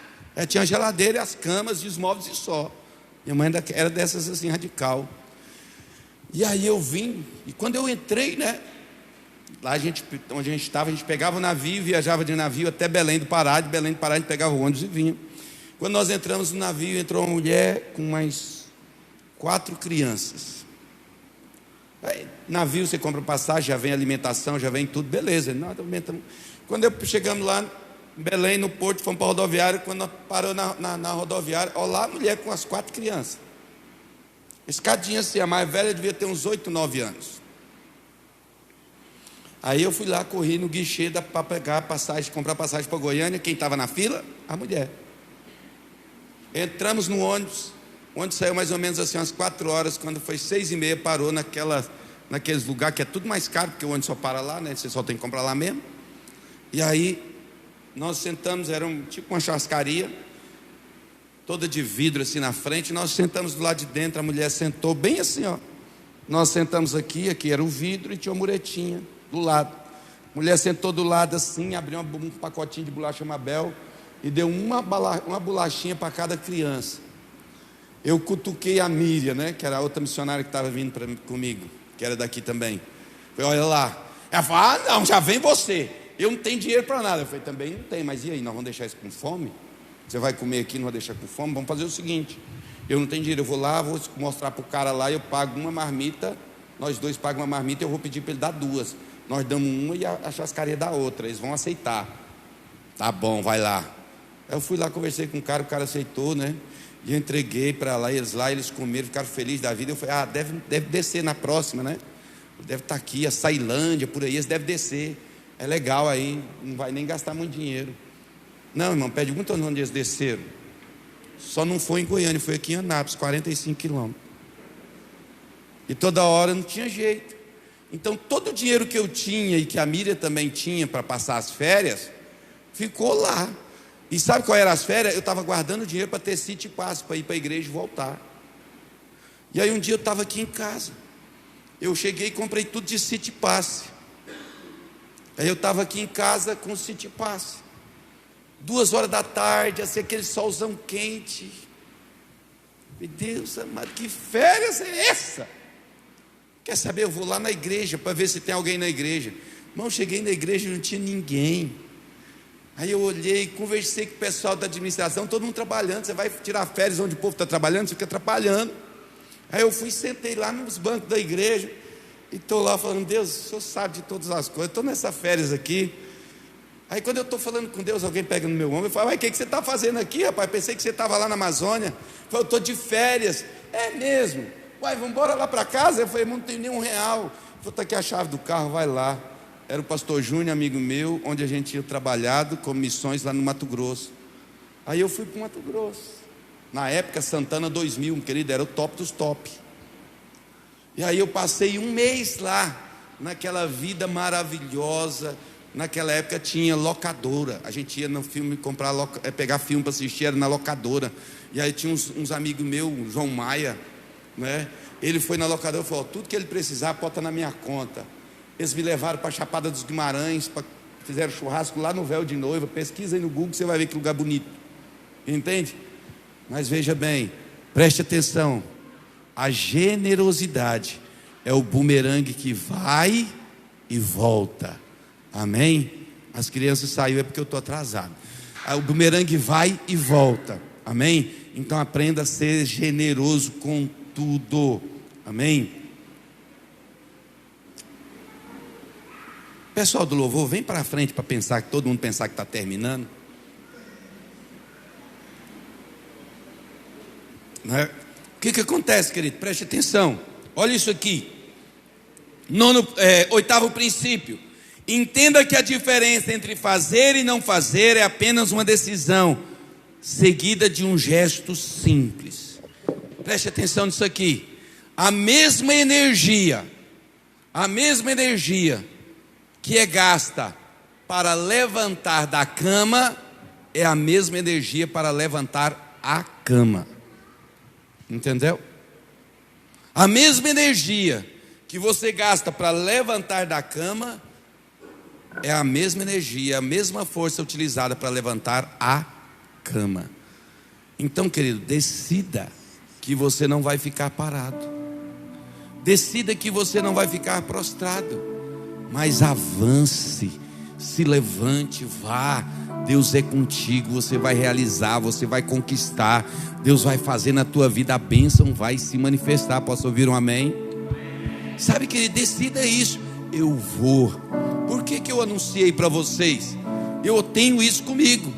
Tinha a geladeira, as camas e os móveis e só. Minha mãe era dessas assim, radical. E aí eu vim, e quando eu entrei, né, lá onde a gente estava, a gente pegava o navio, viajava de navio até Belém do Pará. De Belém do Pará a gente pegava o ônibus e vinha. Quando nós entramos no navio, entrou uma mulher com mais 4 crianças. Aí, navio, você compra passagem, já vem alimentação, já vem tudo, beleza. Quando chegamos lá em Belém, no porto, fomos para a rodoviária. Quando nós paramos na rodoviária, olha lá a mulher com as 4 crianças. Escadinha assim, a mais velha devia ter uns 8, 9 anos. Aí eu fui lá, corri no guichê para pegar passagem, comprar passagem para Goiânia. Quem estava na fila? A mulher. Entramos no ônibus, o ônibus saiu mais ou menos assim umas 4 horas. Quando foi 6h30, parou naqueles lugares que é tudo mais caro, porque o ônibus só para lá, né? Você só tem que comprar lá mesmo. E aí nós sentamos, era tipo uma churrascaria, toda de vidro assim na frente. Nós sentamos do lado de dentro, a mulher sentou bem assim, ó. Nós sentamos aqui era o vidro e tinha uma muretinha do lado. A mulher sentou do lado assim, abriu um pacotinho de bolacha Mabel e deu uma bolachinha para cada criança. Eu cutuquei a Miriam, né, que era a outra missionária que estava vindo comigo, que era daqui também. Falei, olha lá. Ela falou, não, já vem você. Eu não tenho dinheiro para nada. Eu falei, também não tem, mas e aí, nós vamos deixar isso com fome? Você vai comer aqui, não vai deixar com fome? Vamos fazer o seguinte, eu não tenho dinheiro, eu vou lá, vou mostrar para o cara lá, eu pago uma marmita, nós dois pagam uma marmita, eu vou pedir para ele dar 2. Nós damos uma e a churrascaria dá outra, eles vão aceitar. Tá bom, vai lá. Eu fui lá, conversei com o cara aceitou, né? E eu entreguei para lá, eles comeram, ficaram felizes da vida. Eu falei, deve descer na próxima, né? Deve estar aqui, a Sailândia, por aí, eles devem descer. É legal aí, não vai nem gastar muito dinheiro. Não, irmão, pede muito onde eles desceram. Só não foi em Goiânia, foi aqui em Anápolis, 45 quilômetros. E toda hora não tinha jeito. Então todo o dinheiro que eu tinha e que a Miriam também tinha para passar as férias, ficou lá. E sabe qual era as férias? Eu estava guardando dinheiro para ter City Pass, para ir para a igreja e voltar. E aí um dia eu estava aqui em casa. Eu cheguei e comprei tudo de City Pass. Aí eu estava aqui em casa com o City Pass. 2 horas da tarde, assim, aquele solzão quente. Meu Deus amado, que férias é essa? Quer saber? Eu vou lá na igreja para ver se tem alguém na igreja. Irmão, cheguei na igreja e não tinha ninguém. Aí eu olhei, conversei com o pessoal da administração, todo mundo trabalhando. Você vai tirar férias onde o povo está trabalhando, você fica atrapalhando. Aí eu fui, sentei lá nos bancos da igreja e estou lá falando, Deus, o Senhor sabe de todas as coisas, estou nessas férias aqui. Aí quando eu estou falando com Deus, alguém pega no meu ombro e fala, uai, o que você está fazendo aqui, rapaz? Pensei que você estava lá na Amazônia. Eu falei, eu estou de férias. É mesmo? Uai, vamos embora lá para casa? Eu falei, não tenho nenhum real. Vou estar aqui a chave do carro, vai lá. Era o pastor Júnior, amigo meu, onde a gente tinha trabalhado com missões lá no Mato Grosso. Aí eu fui para o Mato Grosso. Na época, Santana 2000, querido, era o top dos top. E aí eu passei 1 mês lá, naquela vida maravilhosa. Naquela época tinha locadora. A gente ia no filme pegar filme para assistir, era na locadora. E aí tinha uns amigos meus, João Maia, né? Ele foi na locadora e falou, tudo que ele precisar, bota na minha conta. Eles me levaram para a Chapada dos Guimarães, fizeram churrasco lá no Véu de Noiva. Pesquisa aí no Google, você vai ver que lugar bonito. Entende? Mas veja bem, preste atenção. A generosidade é o bumerangue que vai e volta. Amém? As crianças saíram, é porque eu estou atrasado. O bumerangue vai e volta. Amém? Então aprenda a ser generoso com tudo. Amém? Pessoal do louvor, vem para frente para pensar, que todo mundo pensar que está terminando. Né? O que acontece, querido? Preste atenção. Olha isso aqui. Oitavo princípio. Entenda que a diferença entre fazer e não fazer é apenas uma decisão seguida de um gesto simples. Preste atenção nisso aqui. A mesma energia que é gasta para levantar da cama é a mesma energia para levantar a cama. Entendeu? A mesma energia que você gasta para levantar da cama é a mesma energia, a mesma força utilizada para levantar a cama. Então, querido, decida que você não vai ficar parado. Decida que você não vai ficar prostrado, mas avance, se levante, vá. Deus é contigo, você vai realizar, você vai conquistar. Deus vai fazer na tua vida, a bênção vai se manifestar. Posso ouvir um amém? Sabe, querido, decida isso. Eu vou. Por que eu anunciei para vocês? Eu tenho isso comigo.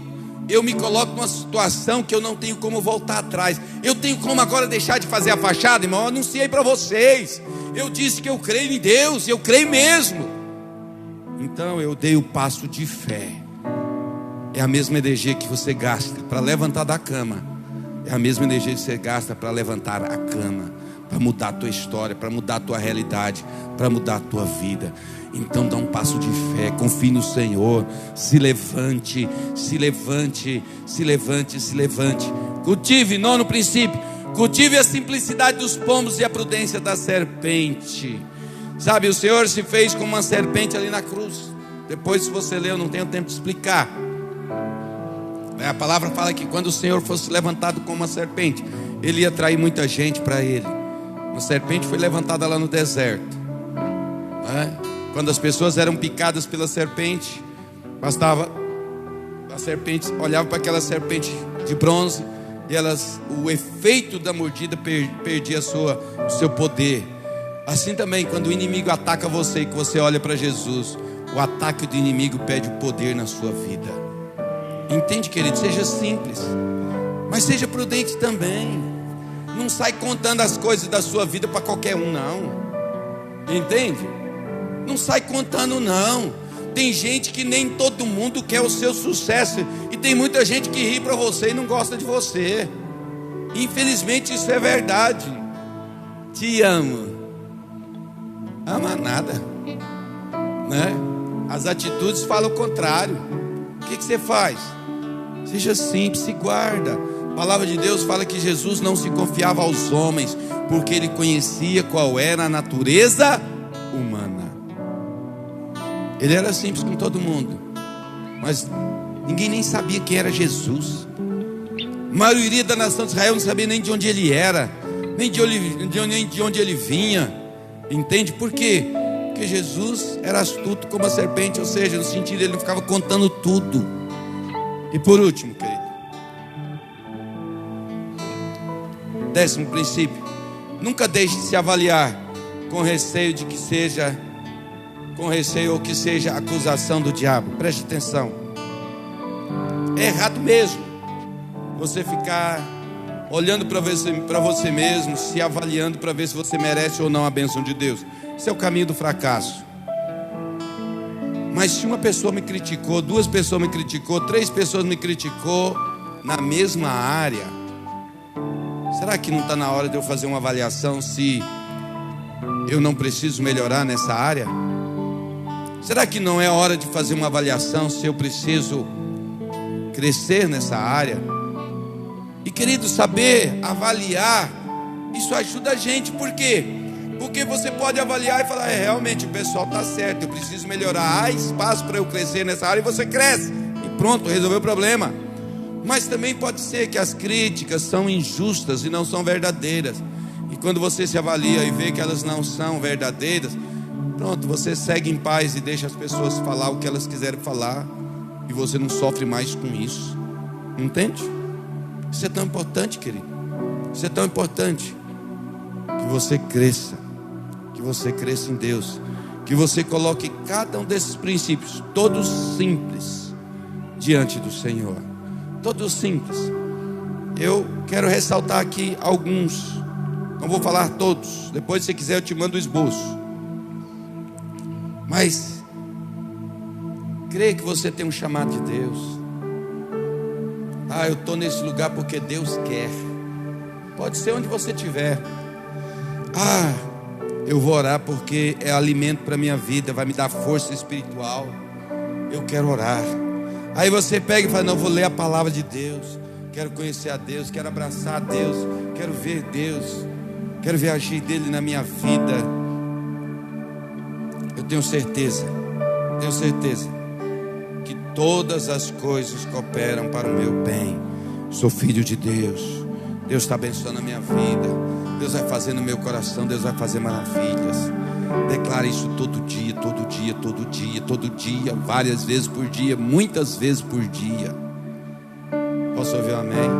Eu me coloco numa situação que eu não tenho como voltar atrás. Eu tenho como agora deixar de fazer a fachada, irmão? Eu anunciei para vocês. Eu disse que eu creio em Deus, eu creio mesmo. Então eu dei o passo de fé. É a mesma energia que você gasta para levantar da cama. É a mesma energia que você gasta para levantar a cama, para mudar a tua história, para mudar a tua realidade, para mudar a tua vida. Então dá um passo de fé, confie no Senhor, se levante, se levante, se levante, se levante. Cultive, nono princípio, cultive a simplicidade dos pombos e a prudência da serpente. Sabe, o Senhor se fez como uma serpente ali na cruz. Depois, se você ler, eu não tenho tempo de explicar. A palavra fala que quando o Senhor fosse levantado como uma serpente, Ele ia atrair muita gente para Ele. Uma serpente foi levantada lá no deserto, quando as pessoas eram picadas pela serpente, bastava a serpente, olhava para aquela serpente de bronze, e o efeito da mordida perdia o seu poder. Assim também, quando o inimigo ataca você e que você olha para Jesus, o ataque do inimigo perde o poder na sua vida. Entende, querido? Seja simples, mas seja prudente também. Não sai contando as coisas da sua vida para qualquer um, não. Entende? Não sai contando, não. Tem gente que nem todo mundo quer o seu sucesso, e tem muita gente que ri para você e não gosta de você. Infelizmente isso é verdade. Te amo. Ama nada, né? As atitudes falam o contrário. O que você faz? Seja simples, se guarda. A palavra de Deus fala que Jesus não se confiava aos homens, porque Ele conhecia qual era a natureza humana. Ele era simples com todo mundo, mas ninguém nem sabia quem era Jesus. A maioria da nação de Israel não sabia nem de onde Ele era, nem de onde Ele vinha. Entende por quê? Porque Jesus era astuto como a serpente, ou seja, no sentido ele não ficava contando tudo. E por último, querido, 10º princípio: nunca deixe de se avaliar com receio ou que seja acusação do diabo. Preste atenção. É errado mesmo você ficar olhando para você mesmo, se avaliando para ver se você merece ou não a bênção de Deus. Esse é o caminho do fracasso. Mas se uma pessoa me criticou, 2 pessoas me criticou, 3 pessoas me criticou na mesma área, será que não está na hora de eu fazer uma avaliação se eu não preciso melhorar nessa área? Será que não é hora de fazer uma avaliação se eu preciso crescer nessa área? E querido, saber avaliar, isso ajuda a gente. Por quê? Porque você pode avaliar e falar: realmente o pessoal está certo, eu preciso melhorar, há espaço para eu crescer nessa área, e você cresce, e pronto, resolveu o problema. Mas também pode ser que as críticas são injustas e não são verdadeiras, e quando você se avalia e vê que elas não são verdadeiras, pronto, você segue em paz e deixa as pessoas falar o que elas quiserem falar, e você não sofre mais com isso. Entende? Isso é tão importante, querido. Isso é tão importante, que você cresça em Deus, que você coloque cada um desses princípios, todos simples, diante do Senhor. Todos simples. Eu quero ressaltar aqui alguns. Não vou falar todos. Depois, se quiser, eu te mando o esboço. Mas creia que você tem um chamado de Deus. Eu estou nesse lugar porque Deus quer. Pode ser onde você estiver. Eu vou orar porque é alimento para a minha vida, vai me dar força espiritual. Eu quero orar. Aí você pega e fala: não, vou ler a palavra de Deus, quero conhecer a Deus, quero abraçar a Deus, quero ver Deus, quero ver agir dele na minha vida. Eu tenho certeza que todas as coisas cooperam para o meu bem. Sou filho de Deus. Deus está abençoando a minha vida. Deus vai fazer no meu coração. Deus vai fazer maravilhas. Declare isso todo dia, todo dia, todo dia, todo dia, várias vezes por dia, muitas vezes por dia. Posso ouvir um amém?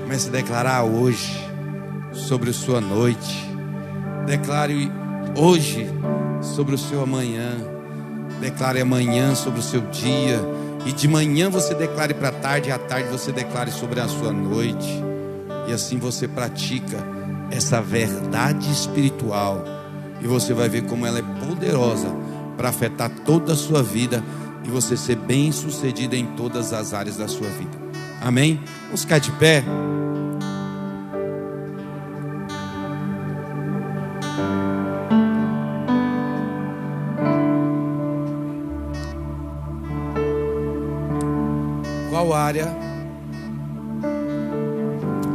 Comece a declarar hoje sobre a sua noite. Declare hoje sobre o seu amanhã. Declare amanhã sobre o seu dia. E de manhã você declare para a tarde, e à tarde você declare sobre a sua noite. E assim você pratica essa verdade espiritual. E você vai ver como ela é poderosa para afetar toda a sua vida. E você ser bem sucedido em todas as áreas da sua vida. Amém? Vamos ficar de pé.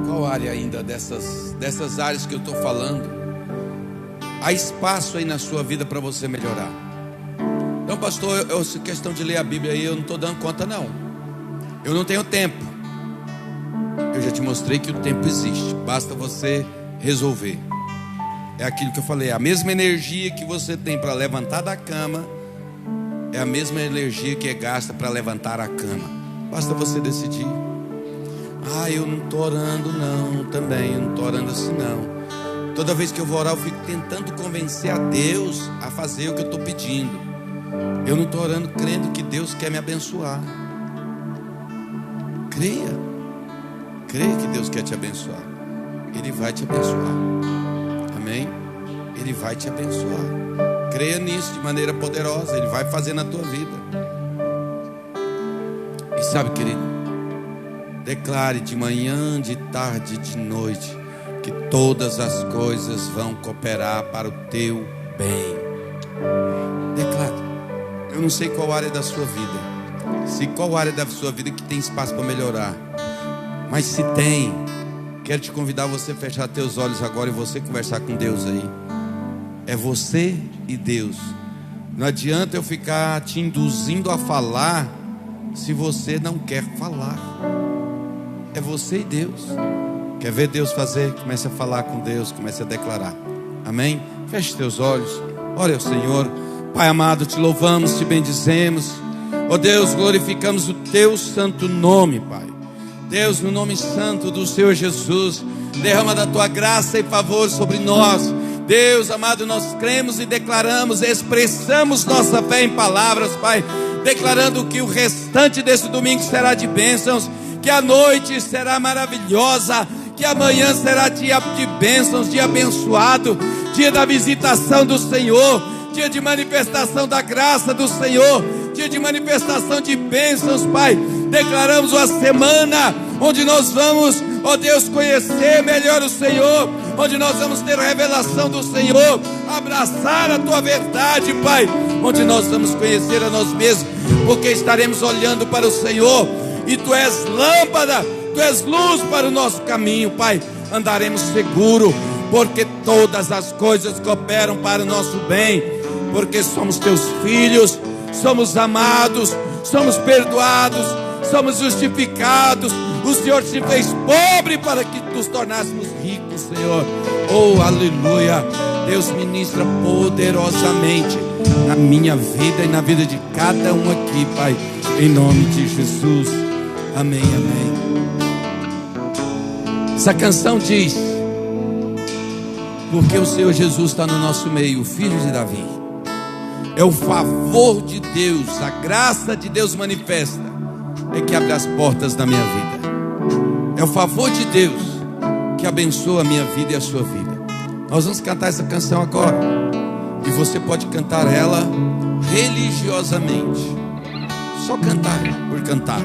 Qual área ainda dessas áreas que eu estou falando, há espaço aí na sua vida para você melhorar? Então, pastor, essa questão de ler a Bíblia aí, eu não estou dando conta não. Eu não tenho tempo. Eu já te mostrei que o tempo existe, basta você resolver. É aquilo que eu falei, a mesma energia que você tem para levantar da cama é a mesma energia que é gasta para levantar a cama. Basta você decidir. Eu não estou orando não, também, eu não estou orando assim não. Toda vez que eu vou orar, eu fico tentando convencer a Deus a fazer o que eu estou pedindo. Eu não estou orando crendo que Deus quer me abençoar. Creia que Deus quer te abençoar. Ele vai te abençoar. Amém? Ele vai te abençoar. Creia nisso de maneira poderosa. Ele vai fazer na tua vida. E sabe, querido, declare de manhã, de tarde, de noite, que todas as coisas vão cooperar para o teu bem. Declare. Eu não sei qual área da sua vida, se qual área da sua vida que tem espaço para melhorar, mas se tem, quero te convidar a você fechar teus olhos agora e você conversar com Deus aí. É você e Deus. Não adianta eu ficar te induzindo a falar se você não quer falar. É você e Deus. Quer ver Deus fazer? Comece a falar com Deus, comece a declarar. Amém? Feche teus olhos, ore ao Senhor. Pai amado, te louvamos, te bendizemos. Ó Deus, glorificamos o teu santo nome, Pai. Deus, no nome santo do Senhor Jesus, derrama da tua graça e favor sobre nós. Deus amado, nós cremos e declaramos, expressamos nossa fé em palavras, Pai, declarando que o restante desse domingo será de bênçãos, que a noite será maravilhosa, que amanhã será dia de bênçãos, dia abençoado, dia da visitação do Senhor, dia de manifestação da graça do Senhor, dia de manifestação de bênçãos, Pai. Declaramos uma semana onde nós vamos, ó Deus, conhecer melhor o Senhor, onde nós vamos ter a revelação do Senhor, abraçar a tua verdade, Pai, onde nós vamos conhecer a nós mesmos, porque estaremos olhando para o Senhor, e tu és lâmpada, tu és luz para o nosso caminho, Pai. Andaremos seguro, porque todas as coisas cooperam para o nosso bem, porque somos teus filhos, somos amados, somos perdoados, somos justificados. O Senhor se fez pobre para que nos tornássemos ricos, Senhor. Oh, aleluia. Deus ministra poderosamente na minha vida e na vida de cada um aqui, Pai, em nome de Jesus. Amém, amém. Essa canção diz: Porque o Senhor Jesus está no nosso meio, o Filho de Davi. É o favor de Deus, a graça de Deus manifesta, é que abre as portas da minha vida. É o favor de Deus que abençoa a minha vida e a sua vida. Nós vamos cantar essa canção agora. E você pode cantar ela religiosamente, só cantar por cantar.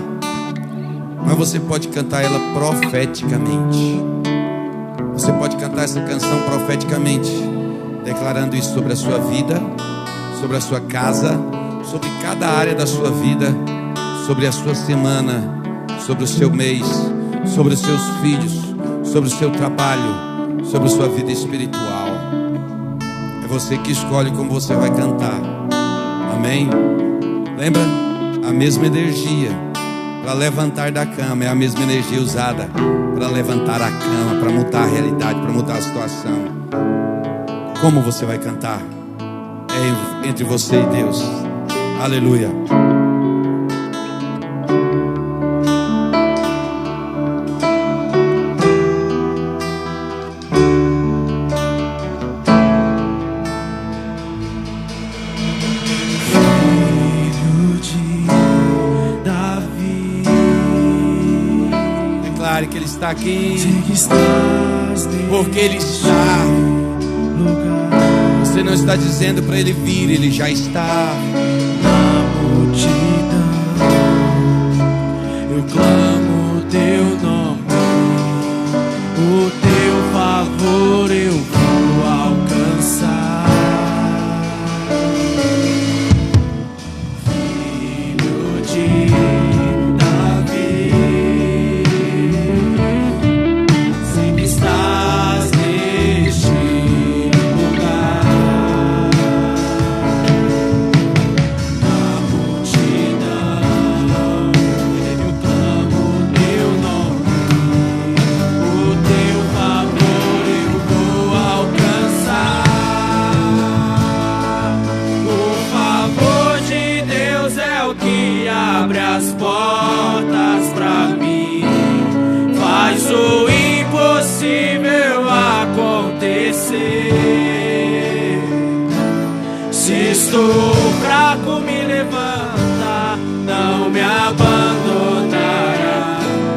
Mas você pode cantar ela profeticamente. Você pode cantar essa canção profeticamente, declarando isso sobre a sua vida, sobre a sua casa, sobre cada área da sua vida, sobre a sua semana, sobre o seu mês, sobre os seus filhos, sobre o seu trabalho, sobre a sua vida espiritual. É você que escolhe como você vai cantar. Amém? Lembra? A mesma energia para levantar da cama é a mesma energia usada para levantar a cama, para mudar a realidade, para mudar a situação. Como você vai cantar? É entre você e Deus. Aleluia. Que Ele está aqui, porque Ele está. Você não está dizendo para Ele vir, Ele já está na multidão. Eu clamo o Teu nome, o Teu favor eu vou alcançar. Filho de estou fraco, me levanta, não me abandonará.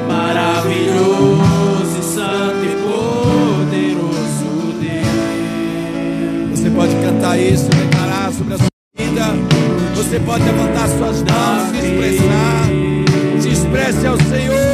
Maravilhoso e santo e poderoso Deus. Você pode cantar isso, declarar sobre a sua vida. Você pode levantar suas mãos, se expressar. Se expresse ao Senhor.